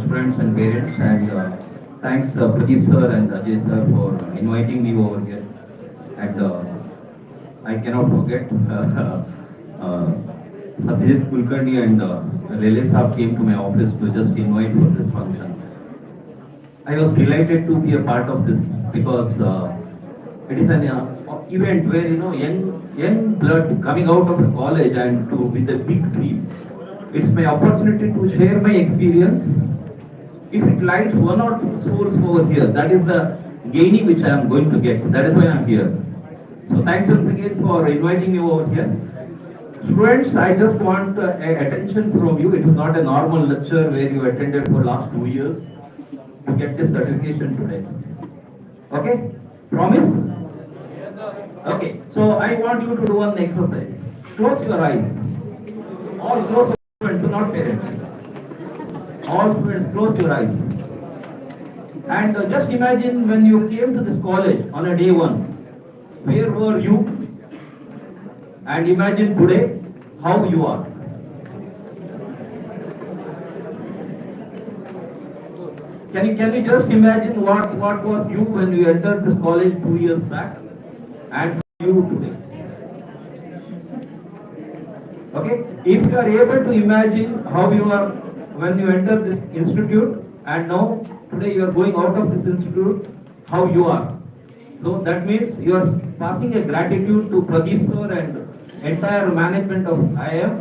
students and parents, and thanks Pradeep sir and Ajay sir for inviting me over here. And I cannot forget Satyajit Kulkarni and Lele Saab came to my office to just invite for this function. I was delighted to be a part of this because it is an event where young blood coming out of the college and with a big dream. It's my opportunity to share my experience. If it lights one or two souls over here, that is the gaining which I am going to get. That is why I am here. So thanks once again for inviting me over here. Students, I just want attention from you. It is not a normal lecture where you attended for last 2 years to get this certification today. Okay? Promise? Yes, sir. Okay. So I want you to do one exercise. Close your eyes. All close your students, so not parents. All students, close your eyes. And just imagine when you came to this college on a day one, where were you? And imagine today how you are. Can you just imagine what was you when you entered this college 2 years back and you today? Okay? If you are able to imagine how you are when you entered this institute and now today you are going out of this institute, how you are. So that means you are passing a gratitude to Pradeep sir and entire management of IIM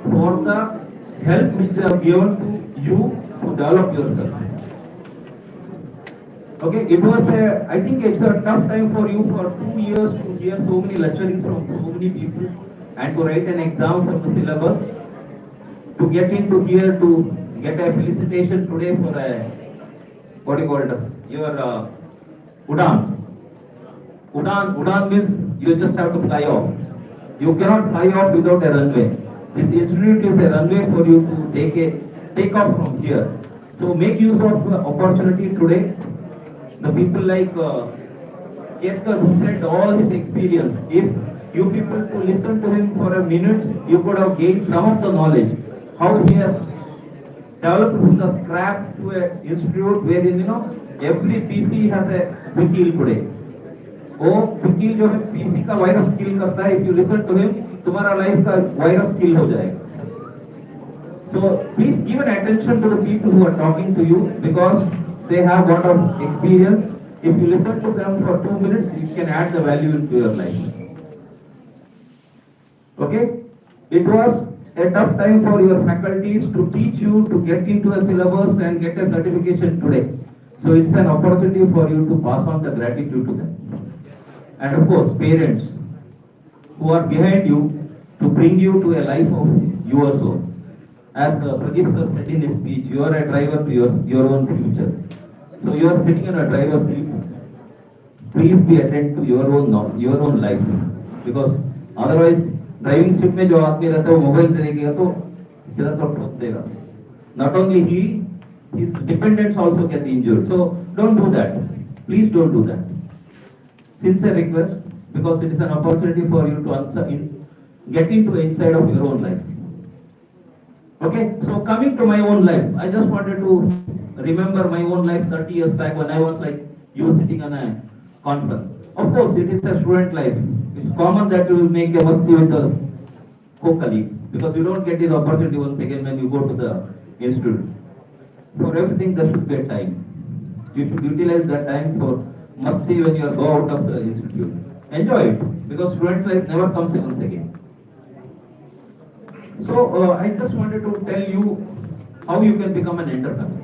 for the help which they have given to you to develop yourself. Okay, it was I think it's a tough time for you for 2 years to hear so many lecturings from so many people and to write an exam for the syllabus, to get into here to get a felicitation today for a, what do you call it, your Udan. Udan means you just have to fly off. You cannot fly off without a runway. This institute is a runway for you to take off from here. So make use of the opportunity today. The people like Ketkar who said all his experience. If you people to listen to him for a minute, you could have gained some of the knowledge. How he has developed from the scrap to an institute wherein every PC has a wikil today. वो वकील जो है PC का virus kill करता है. If you listen to him तुम्हारा life का virus kill हो जाएगा. So please give an attention to the people who are talking to you because they have lot of experience. If you listen to them for 2 minutes, you can add the value into your life. Okay? It was a tough time for your faculties to teach you to get into a syllabus and get a certification today. So it's an opportunity for you to pass on the gratitude to them. And of course, parents who are behind you to bring you to a life of yours own. As Pradeep sir said in his speech, you are a driver to your own future. So you are sitting in a driver's seat. Please be attentive to your own life, because otherwise driving seat में जो आदमी रहता है वो mobile पे देखेगा तो किधर तो ठोक देगा. Not only he, his dependents also get injured. So don't do that. Please don't do that. Sincere request, because it is an opportunity for you to get into the inside of your own life. Okay, so coming to my own life, I just wanted to remember my own life 30 years back when I was like you sitting on a conference. Of course, it is a student life. It's common that you will make a masti with the co-colleagues because you don't get this opportunity once again when you go to the institute. For everything, there should be a time. You should utilize that time for masti when you go out of the institute. Enjoy it, because student life never comes once again. So I just wanted to tell you how you can become an entrepreneur.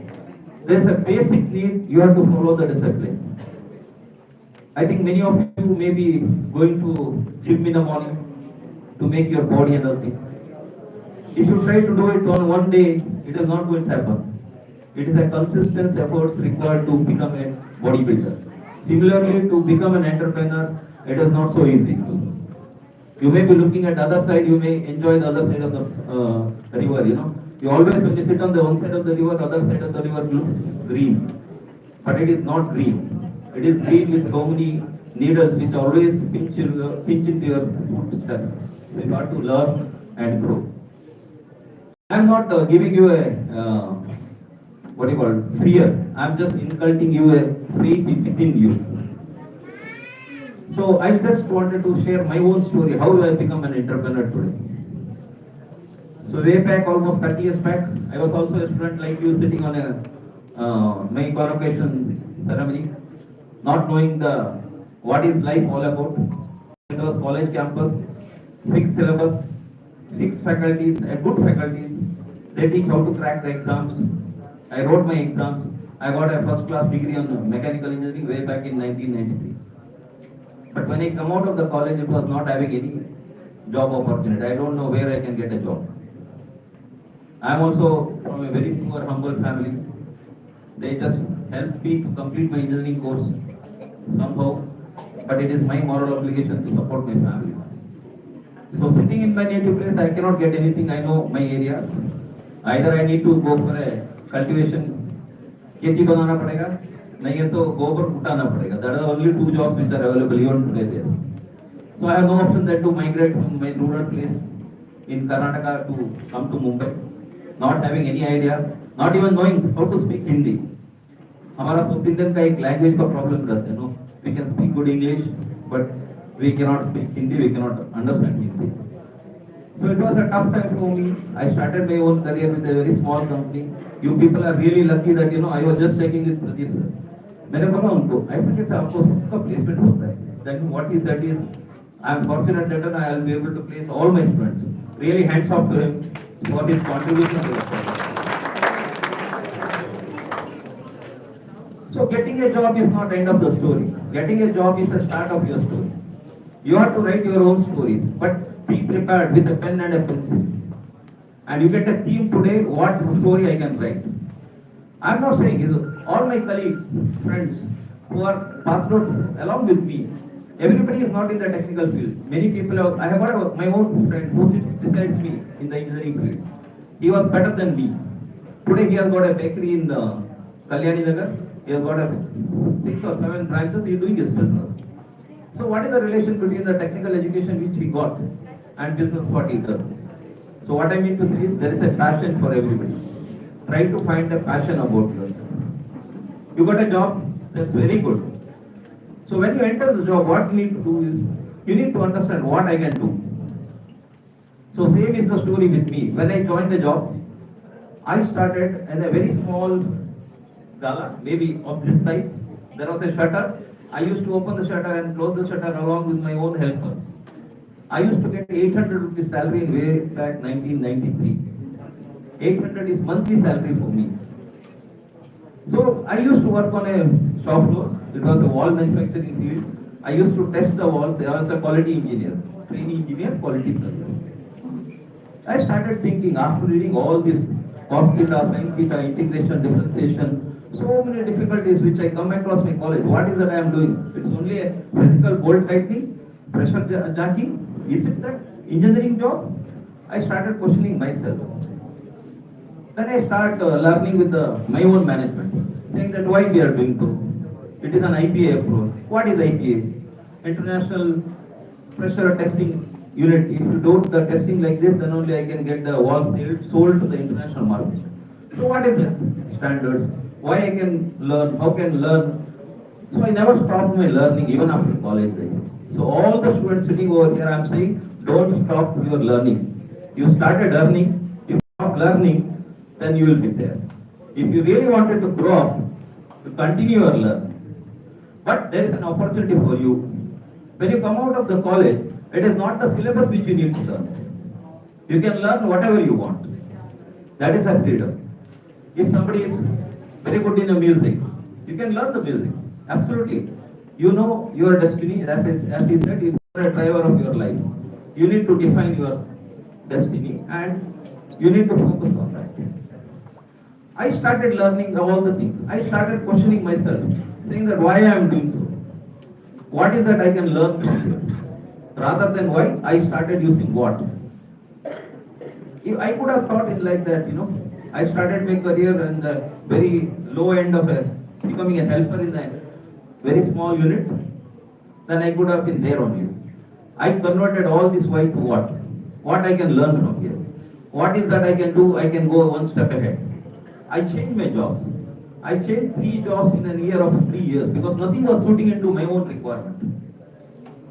There is a basic need. You have to follow the discipline. I think many of you may be going to gym in the morning to make your body healthy. If you try to do it on one day, it is not going to happen. It is a consistent efforts required to become a bodybuilder. Similarly, to become an entrepreneur, it is not so easy. You may be looking at the other side, you may enjoy the other side of the river, You always, when you sit on the one side of the river, other side of the river looks green. But it is not green. It is green with so many needles which always pinch into your footsteps. So you have to learn and grow. I am not giving you a fear. I am just inculcating you a faith within you. So I just wanted to share my own story, how I become an entrepreneur today. So way back, almost 30 years back, I was also a student like you sitting on my convocation ceremony, not knowing what is life all about. It was college campus, fixed syllabus, fixed faculties, good faculties, They teach how to crack the exams. I wrote my exams. I got a first class degree on mechanical engineering way back in 1993. But when I come out of the college, it was not having any job opportunity. I don't know where I can get a job. I am also from a very poor, humble family. They just helped me to complete my engineering course somehow, but it is my moral obligation to support my family. So sitting in my native place, I cannot get anything. I know my areas. Either I need to go for a cultivation, खेती बनाना पड़ेगा, नहीं है तो गोबर उठाना पड़ेगा. That are the only two jobs which are available even today there. So I have no option than to migrate from my rural place in Karnataka to come to Mumbai, not having any idea, not even knowing how to speak Hindi. हमारा south Indian का एक language का problem रहता है, no we can speak good English but we cannot speak Hindi, we cannot understand Hindi. So it was a tough time for me. I started my own career with a very small company. You people are really lucky that I was just checking with Pradeep sir. मैंने बोला उनको ऐसा कैसे आपको सबका placement होता है? Then what he said is, I am fortunate that I will be able to place all my students. Really hands off to him for his contribution to the study. So getting a job is not the end of the story. Getting a job is the start of your story. You have to write your own stories, but be prepared with a pen and a pencil. And you get a theme today, what story I can write. I am not saying, all my colleagues, friends who are passed out along with me, everybody is not in the technical field. Many people have, I have got my own friend who sits besides me in the engineering field. He was better than me. Today he has got a bakery in Kalyani Nagar. He has got 6 or 7 branches. He is doing his business. So what is the relation between the technical education which he got and business what he does? So what I mean to say is there is a passion for everybody. Try to find a passion about yourself. You got a job, that's very good. So when you enter the job, what you need to do is, you need to understand what I can do. So same is the story with me. When I joined the job, I started in a very small gala, maybe of this size. There was a shutter. I used to open the shutter and close the shutter along with my own helper. I used to get 800 rupees salary in way back 1993. 800 is monthly salary for me. So I used to work on a shop floor. It was a wall manufacturing field. I used to test the walls. I was a quality engineer, trainee engineer, quality service. I started thinking after reading all this cos theta, sin theta, integration, differentiation, so many difficulties which I come across in college. What is that I am doing? It's only a physical bolt tightening, pressure jacking. Is it that engineering job? I started questioning myself. Then I start learning with my own management, saying that why we are doing so. It is an IPA approach. What is IPA? International Pressure Testing Unit. If you do the testing like this, then only I can get the wall sold to the international market. So what is that? Standards. Why I can learn? How can learn? So I never stopped my learning even after college days. So all the students sitting over here, I am saying, don't stop your learning. You started learning. If you stop learning, then you will be there. If you really wanted to grow up, you continue your learning. But there is an opportunity for you. When you come out of the college, it is not the syllabus which you need to learn. You can learn whatever you want. That is a freedom. If somebody is very good in the music, you can learn the music. Absolutely. You know your destiny, as he said, you are a driver of your life. You need to define your destiny and you need to focus on that. I started learning all the things. I started questioning myself, saying that why I am doing so. What is that I can learn from here? Rather than why, I started using what. I could have thought it like that, I started my career in the very low end of becoming a helper in a very small unit. Then I could have been there only. I converted all this why to what? What I can learn from here. What is that I can do? I can go one step ahead. I changed my jobs. I changed 3 jobs in a year of 3 years because nothing was suiting into my own requirement.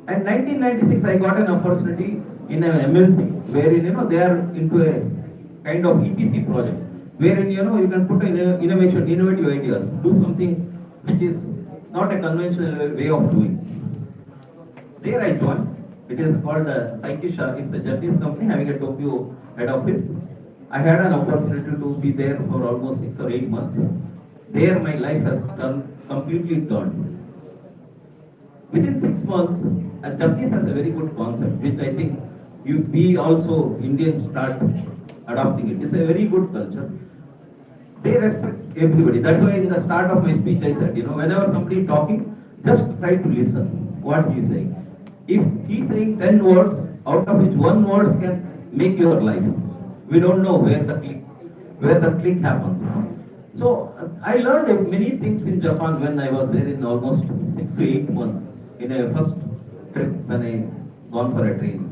And 1996, I got an opportunity in an MLC wherein they are into a kind of EPC project wherein you can put in innovative ideas, do something which is not a conventional way of doing. There I joined. It is called Taikisha. It's a Japanese company having a Tokyo head office. I had an opportunity to be there for almost 6 or 8 months. There my life has completely turned. Within 6 months, Japanese has a very good concept, which I think we also Indians start adopting it. It's a very good culture. They respect everybody. That's why in the start of my speech I said, whenever somebody is talking, just try to listen what he is saying. If he is saying 10 words, out of which one word can make your life. We don't know where the click happens. So I learned many things in Japan when I was there in almost 6 to 8 months in a first trip when I gone for a training.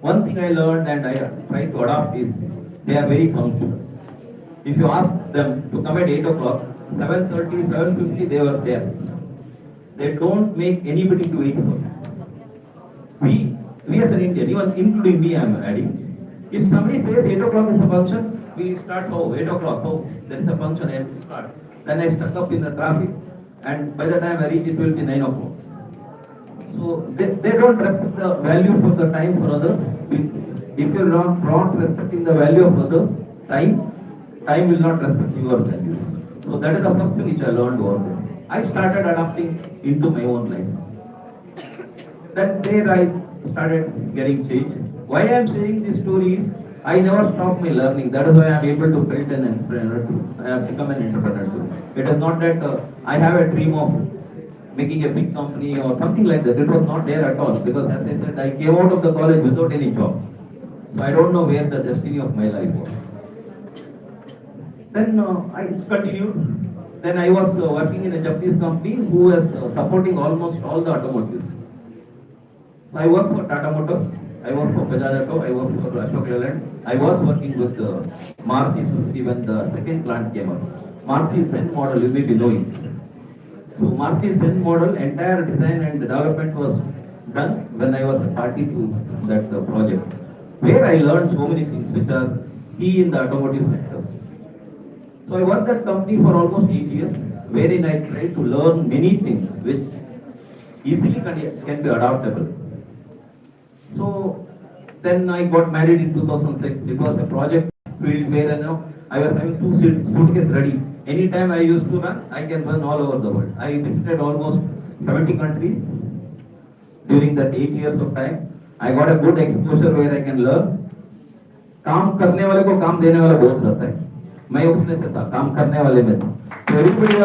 One thing I learned and I try to adopt is they are very punctual. If you ask them to come at 8 o'clock, 7:30, 7:50 they were there. They don't make anybody to wait for. We as an Indian, even including me, I am adding. If somebody says 8 o'clock is a function, we start 8 o'clock, there is a function, I have to start. Then I stuck up in the traffic and by the time I reach it will be 9 o'clock. So they don't respect the value for the time for others. If you're not respecting the value of others, time will not respect your values. So that is the first thing which I learned over there. I started adapting into my own life. That there I started getting changed. Why I am saying this story is I never stopped my learning. That is why I am able to build an entrepreneur too. I have become an entrepreneur too. It is not that I have a dream of making a big company or something like that. It was not there at all because as I said, I came out of the college without any job. So I don't know where the destiny of my life was. Then it's continued. Then I was working in a Japanese company who was supporting almost all the automotives. So I worked for Tata Motors, I worked for Bajaj Auto, I worked for Ashok Leyland. I was working with Maruti Suzuki when the second plant came up. Maruti Zen model, you may be knowing. So Maruti Zen model, entire design and development was done when I was a party to that project, where I learned so many things which are key in the automotive sectors. So I worked that company for almost 8 years, wherein I tried to learn many things which easily can be adaptable. So then I got married in 2006. It was a project field where I was having 2 suitcases ready. Anytime I used to run, I can run all over the world. I visited almost 70 countries during that 8 years of time. I got a good exposure where I can learn. काम करने वाले को काम देने वाला बहुत रहता है. मैं उसमें से था, काम करने वाले में था. So everybody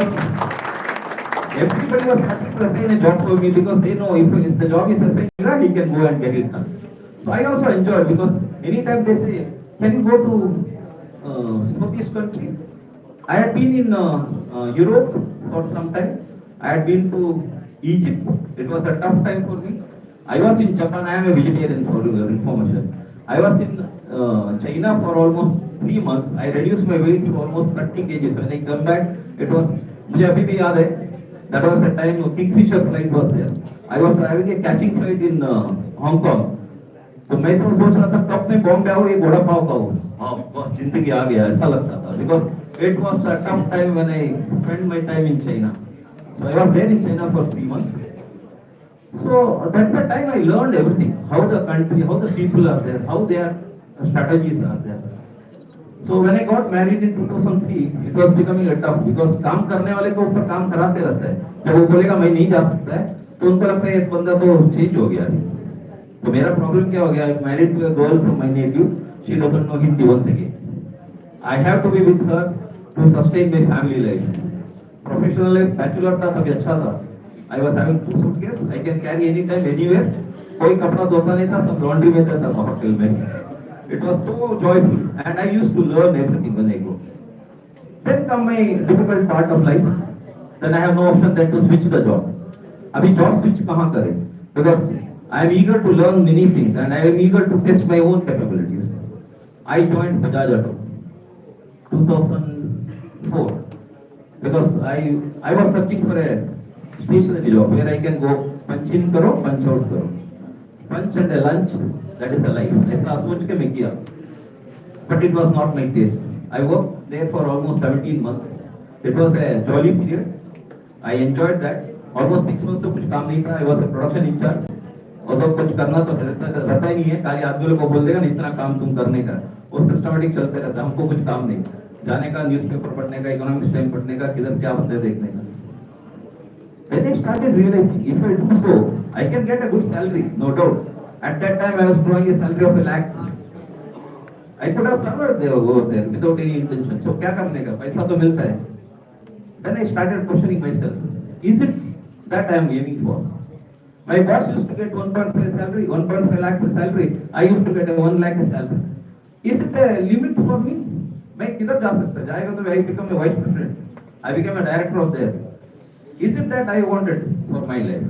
was happy to assign a job for me because they know if the job is assigned, he can go and get it done. So I also enjoyed because anytime they say, can you go to Southeast countries? I had been in Europe for some time. I had been to Egypt. It was a tough time for me. I was in Japan. I am a vegetarian for your information. I was in China for almost 3 months. I reduced my weight to almost 30 kgs. When I come back, it was, मुझे अभी भी याद है, that was a time Kingfisher flight was there. I was having a catching flight in Hong Kong. तो मैं तो सोच रहा था कब मैं बॉम्बे आऊँ, ये घोड़ा पाव खाऊँ. हाँ, जिंदगी आ गया, ऐसा लगता था. Because it was a tough time when I spent my time in China. So I was there in China for 3 months. So that's the time I learned everything. How the country, how the people are there, how their strategies are there. So when I got married in 2003, it was becoming a tough because काम करने वाले को ऊपर काम कराते रहता है. जब वो बोलेगा मैं नहीं जा सकता है, तो उनको लगता है ये बंदा तो चेंज हो गया है. तो मेरा प्रॉब्लम क्या हो गया? I married to a girl from my native. She doesn't know Hindi once again. I have to be with her to sustain my family life. Professional life, bachelor था तभी अच्छा था. I was having 2 suitcases. I can carry anytime, anywhere. कोई कपड़ा धोता नहीं था, सब laundry में था होटल में. It was so joyful, and I used to learn everything when I go. Then come my difficult part of life. Then I have no option than to switch the job. अभी job switch कहाँ करें? Because I am eager to learn many things, and I am eager to test my own capabilities. I joined Bajaj Auto 2004 because I was searching for a stationary job where I can go punch in करो, punch out करो. Punch and a lunch, that is the life. ऐसा सोच के मैं किया. But it was not my taste. I worked there for almost 17 months. It was a jolly period. I enjoyed that. Almost 6 months तो कुछ काम नहीं था. I was a production in charge. और तो कुछ करना तो रहता ही नहीं है, खाली आदमी लोग को बोल देगा ना इतना काम तुम करने का, वो सिस्टमेटिक चलते रहता है, हमको कुछ काम नहीं, जाने का न्यूज़पेपर पढ़ने का, इकोनॉमिक्स टाइम पढ़ने का, किधर क्या होता है देखने का. When I started realizing if I do so, I can get a good salary, no doubt. At that time, I was drawing a salary of 1 lakh. I could have survived there over there without any intention. So क्या करने का, पैसा तो मिलता है. Then I started questioning myself. Is it that I am aiming for? My boss used to get 1.5 salary, 1.5 lakhs a salary. I used to get a 1 lakh a salary. Is it a limit for me? मैं किधर जा सकता? जाएगा तो I become a vice president. I became a director of there. Is it that I wanted for my life?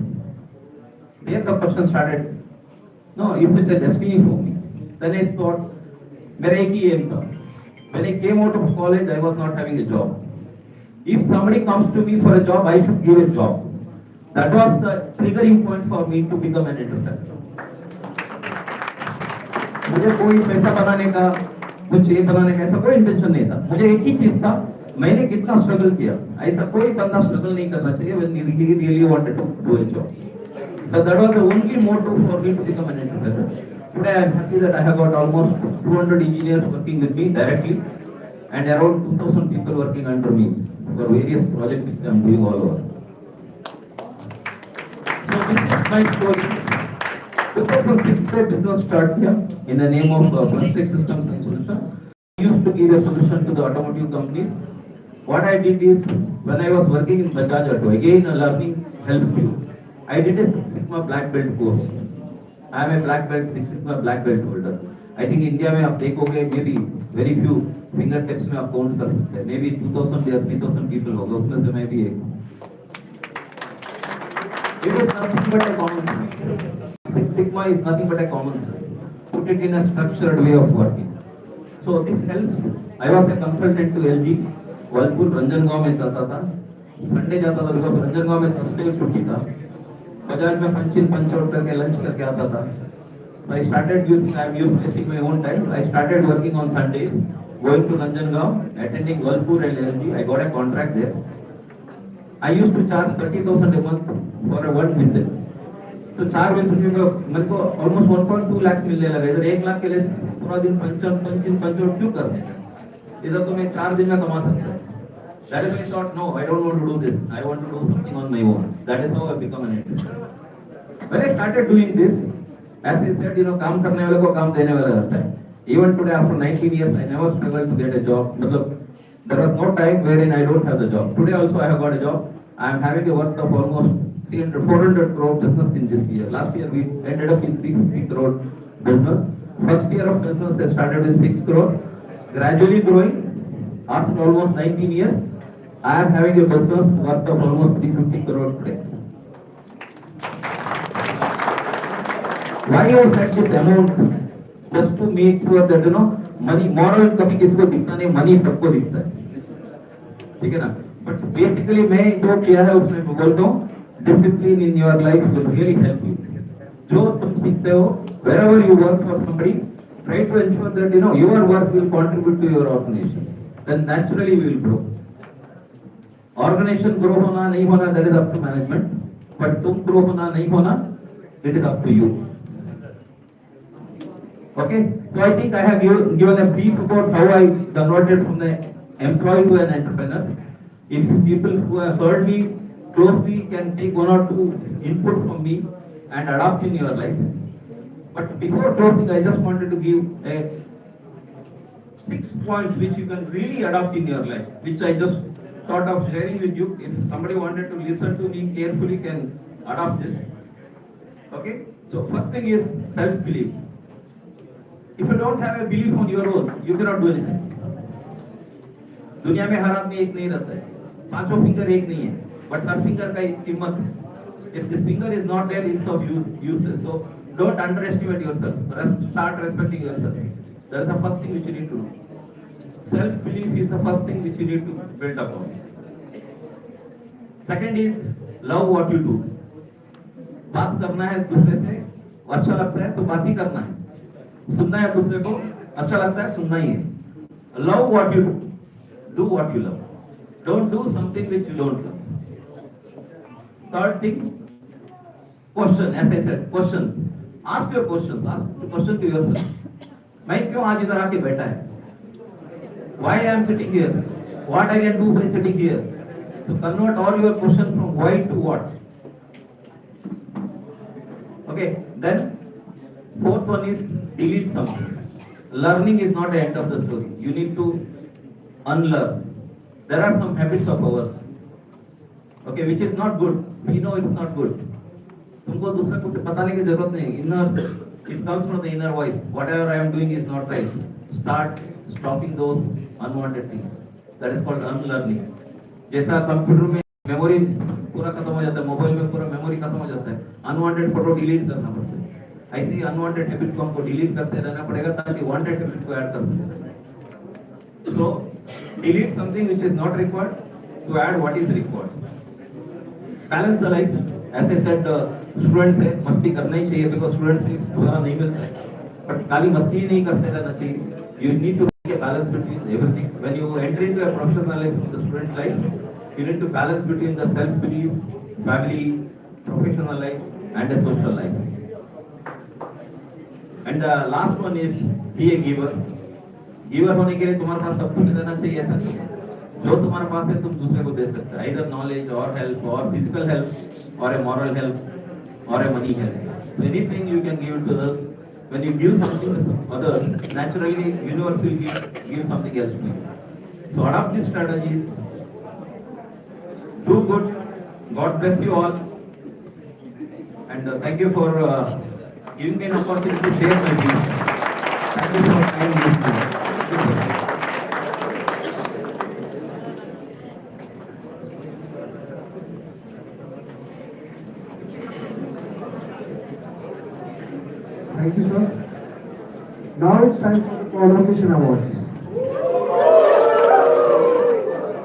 There the question started. No, is it a destiny for me? Then I thought, मेरा एक ही aim था. When I came out of college, I was not having a job. If somebody comes to me for a job, I should give a job. That was the triggering point for me to become an entrepreneur. मुझे कोई पैसा बनाने का, कुछ ये बनाने का ऐसा कोई इंटेंशन नहीं था. मुझे एक ही चीज था, मैंने कितना स्ट्रगल किया. ऐसा कोई बंदा स्ट्रगल नहीं करना चाहिए when he really wanted to do a job. So that was the only motive for me to become an entrepreneur. Today I am happy that I have got almost 200 engineers working with me directly and around 2000 people working under me for various projects which I am doing all over. So this is my story. 2006 से business start किया in the name of Plastic Systems and Solutions. I used to give a solution to the automotive companies. What I did is, when I was working in Bajaj Auto, again learning helps you. I did a Six Sigma black belt course. I am a black belt, Six Sigma black belt holder. I think India में आप देखोगे maybe very few fingertips में आप count कर सकते हैं. Maybe 2000 या 3000 people होगा, उसमें से मैं भी एक. It is nothing but a common sense. Six Sigma is nothing but a common sense. Put it in a structured way of working. So this helps. I was a consultant to LG. Whirlpool Ranjangaon में जाता था, Sunday जाता था because Ranjangaon में Thursday छुट्टी था. बजाज में पंच इन punch out करके लंच करके आता था. I started using, I am using my own time. I started working on Sundays, going to Ranjangaon, attending Whirlpool and LG. I got a contract there. I used to charge 30,000 a month for a one visit. तो 4 visit में मेरे को almost 1.2 lakh मिलने लगा. इधर 1 लाख के लिए पूरा दिन पंच इन पंच आउट क्यों करना है? इधर तो मैं 4 दिन में कमा सकता हूँ. That is why I thought, no, I don't want to do this. I want to do something on my own. That is how I become an entrepreneur. When I started doing this, as I said, काम करने वाले को काम देने वाला रहता है. Even today, after 19 years, I never struggled to get a job. मतलब, there was no time wherein I don't have the job. Today also I have got a job. I am having a worth of almost 400 crore business in this year. Last year we ended up in 350 crore business. First year of business I started with 6 crore. Gradually growing. After almost 19 years, I am having a business worth of almost 350 crore today. Why I set this amount? Just to make sure that money, moral कभी किसको दिखता नहीं, money सबको दिखता है, ठीक है ना? But basically मैं जो किया है उसमें मैं बोलता हूँ, discipline in your life will really help you. जो तुम सीखते हो, wherever you work for somebody, try to ensure that your work will contribute to your organization. Then naturally we will grow. Organization grow होना नहीं होना, that is up to management. But तुम grow होना नहीं होना, it is up to you. Okay, so I think I have given a brief about how I converted from the employee to an entrepreneur. If people who have heard me closely can take 1 or 2 input from me and adopt in your life. But before closing, I just wanted to give 6 points which you can really adopt in your life, which I just thought of sharing with you. If somebody wanted to listen to me carefully, can adopt this. Okay, so first thing is self-belief. If you don't have a belief on your own, you cannot do anything. दुनिया में हर आदमी एक नहीं रहता है, 5 finger एक नहीं है, but हर फिंगर का एक कीमत है. If this finger is not there, it's of useless. So don't underestimate yourself. Start respecting yourself. That is the first thing which you need to do. Self-belief is the first thing which you need to build upon. Second is love what you do. बात करना है दूसरे से, अच्छा लगता है तो बात ही करना है. सुनना है दूसरे को, अच्छा लगता है सुनना ही है. Love what you do. Do what you love. Don't do something which you don't love. Third thing, Question, as I said, questions. Ask your questions. Ask the question to yourself. मैं क्यों आज इधर आके बैठा है? Why I am sitting here? What I can do by sitting here? So convert all your questions from why to what. Okay. Then fourth one is delete something. Learning is not the end of the story. You need to unlearn. There are some habits of ours, okay, which is not good. We know it's not good. तुमको दूसरे को से बताने की जरूरत नहीं. Inner, it comes from the inner voice. Whatever I am doing is not right. Start stopping those unwanted things. That is called unlearning. जैसा computer में मेमोरी पूरा खत्म हो जाता है, मोबाइल में पूरा मेमोरी खत्म हो जाता है, अनवांटेड फोटो डिलीट करना पड़ता है. ऐसे ही अनवांटेड हैबिट को हमको डिलीट करते रहना पड़ेगा ताकि वांटेड हैबिट को ऐड कर सकें. So delete something which is not required to add what is required. Balance the life. As I said, students है मस्ती करना ही चाहिए बिकॉज स्टूडेंट्स से दोबारा नहीं मिलता है, बट खाली मस्ती ही नहीं करते रहना चाहिए. You need to make a balance between everything. When you enter into a professional life, the student life, you need to balance between the self-belief, family, professional life, and a social life. And the last one is be a giver. Giver होने के लिए तुम्हारे पास सब कुछ देना चाहिए ऐसा नहीं है. जो तुम्हारे पास है तुम दूसरे को दे सकते हो, either knowledge or help or physical help or a moral help or a money help. So anything you can give to others. When you give something to others, naturally universe will give something else to you. So adopt these strategies. Do good. God bless you all. And thank you for giving me an opportunity to share my views. Thank you for kind listening. Thank you, sir. Now it's time for the convocation awards.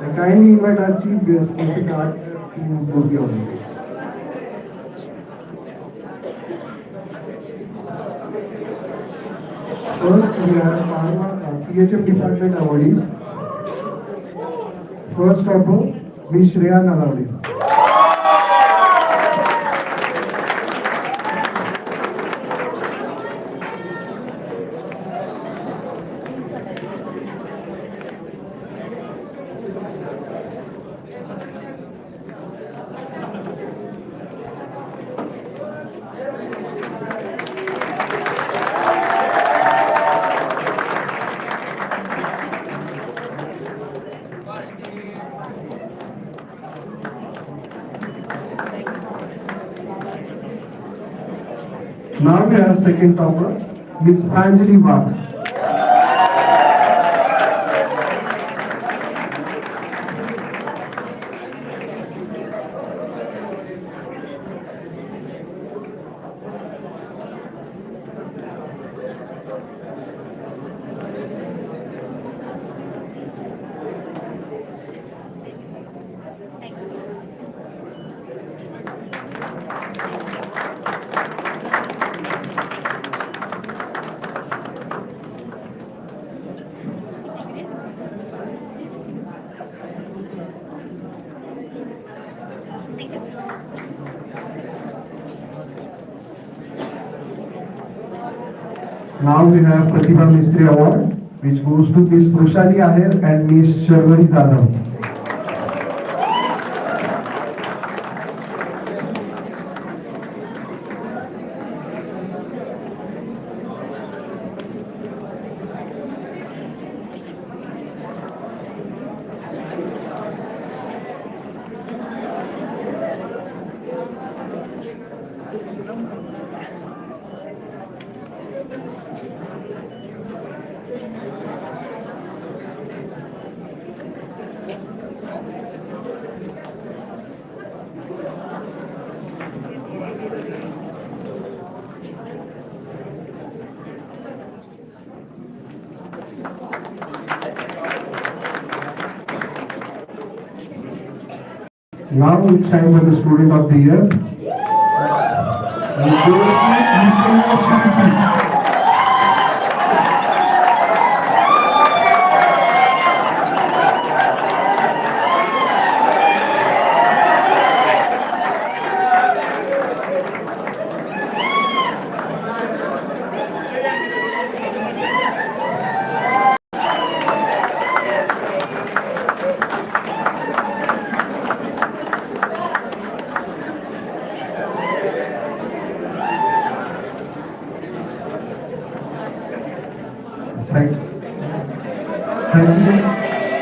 I kindly invite our chief guest, Mr. Carter, to both the audience. First, we have Pharma PHM Department awardees. First topper, Ms. Shreya Nalawade. Now we have second topper, Ms. Pranjali Wagh. Now we have Pratibha Mistry Award, which goes to Ms. Krushali Aher and Ms. Sharwari Zadav. Now it's time for the student of the year. And goes to Mr. Shruti. Thank you. Thank you, sir.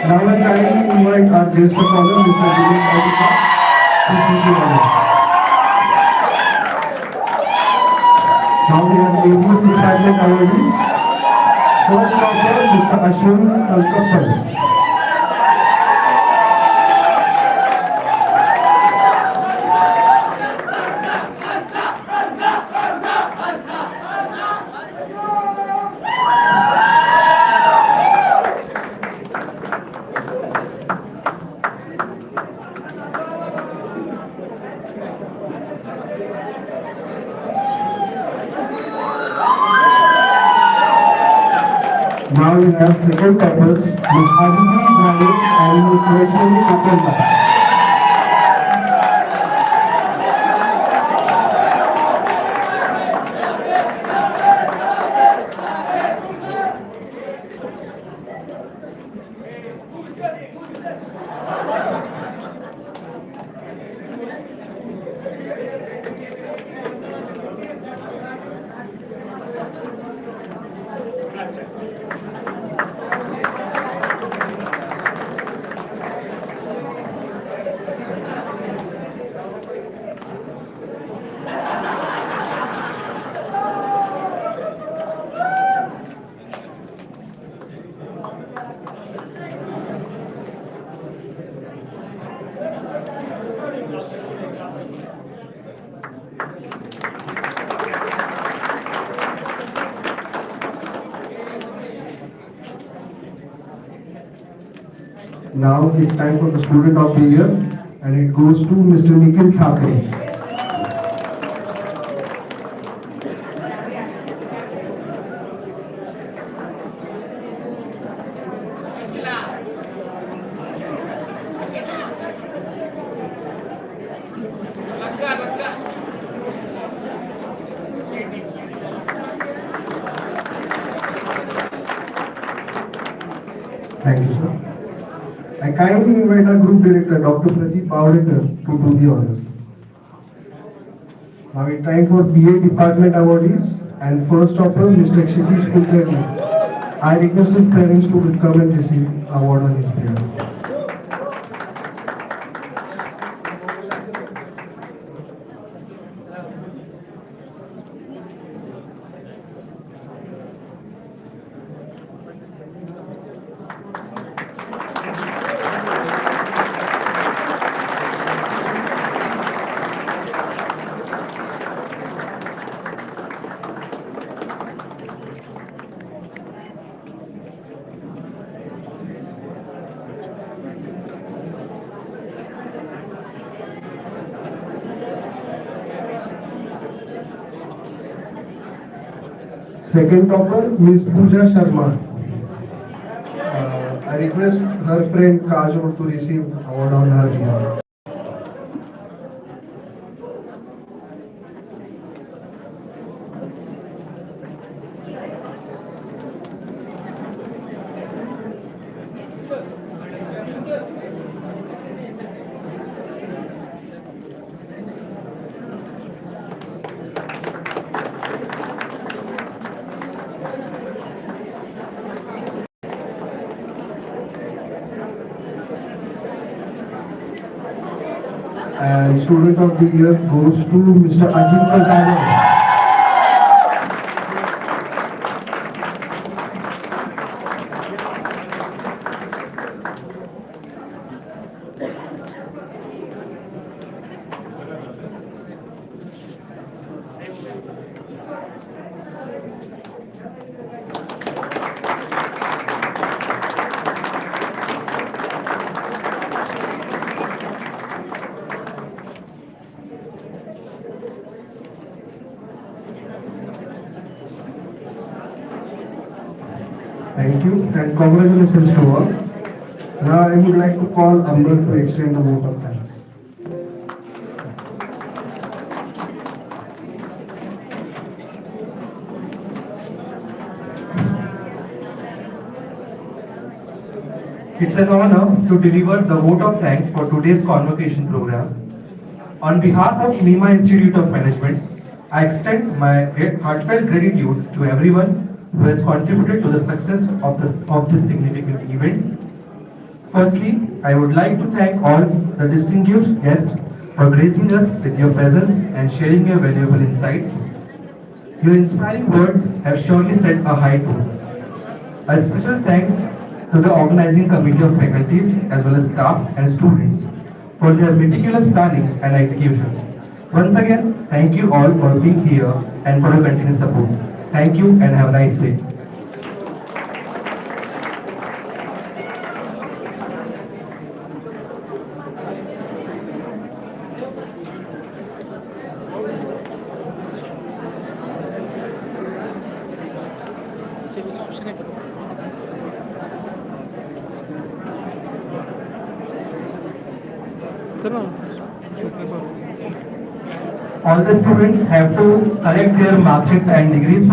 Now I kindly invite our guest of honor, Mr. Dinesh Adhika, to take the honor. Now we have 18 department awardees. First of all, Mr. Ashwin Kalkappal. Now we have second toppers, Ms. Aditi Dravid and Ms. Vaishnavi Kapella. Now it's time for the student of the year and it goes to Mr. Nikhil Thakre. Thank you, sir. I kindly invite our group director, Dr. Pradeep Bawdekar, to do the honors. Now it's time for BA department awardees and first topper, Mr. Kshitish Kulkarni. I request his parents to come and receive award on his behalf. Second topper, Ms. Pooja Sharma. I request her friend Kajol to receive award on her behalf. And student of the year goes to Mr. Ajit Prasad. Thank you and congratulations to all. Now I would like to call Amber to extend the vote of thanks. It's an honor to deliver the vote of thanks for today's convocation program. On behalf of MIMA Institute of Management, I extend my heartfelt gratitude to everyone who has contributed to the success of this significant event. Firstly, I would like to thank all the distinguished guests for gracing us with your presence and sharing your valuable insights. Your inspiring words have surely set a high tone. A special thanks to the organizing committee of faculties as well as staff and students for their meticulous planning and execution. Once again, thank you all for being here and for your continued support. Thank you and have a nice day. सेवेचा option आहे बघा. कर ना. All the students have to collect their mark sheets and degrees from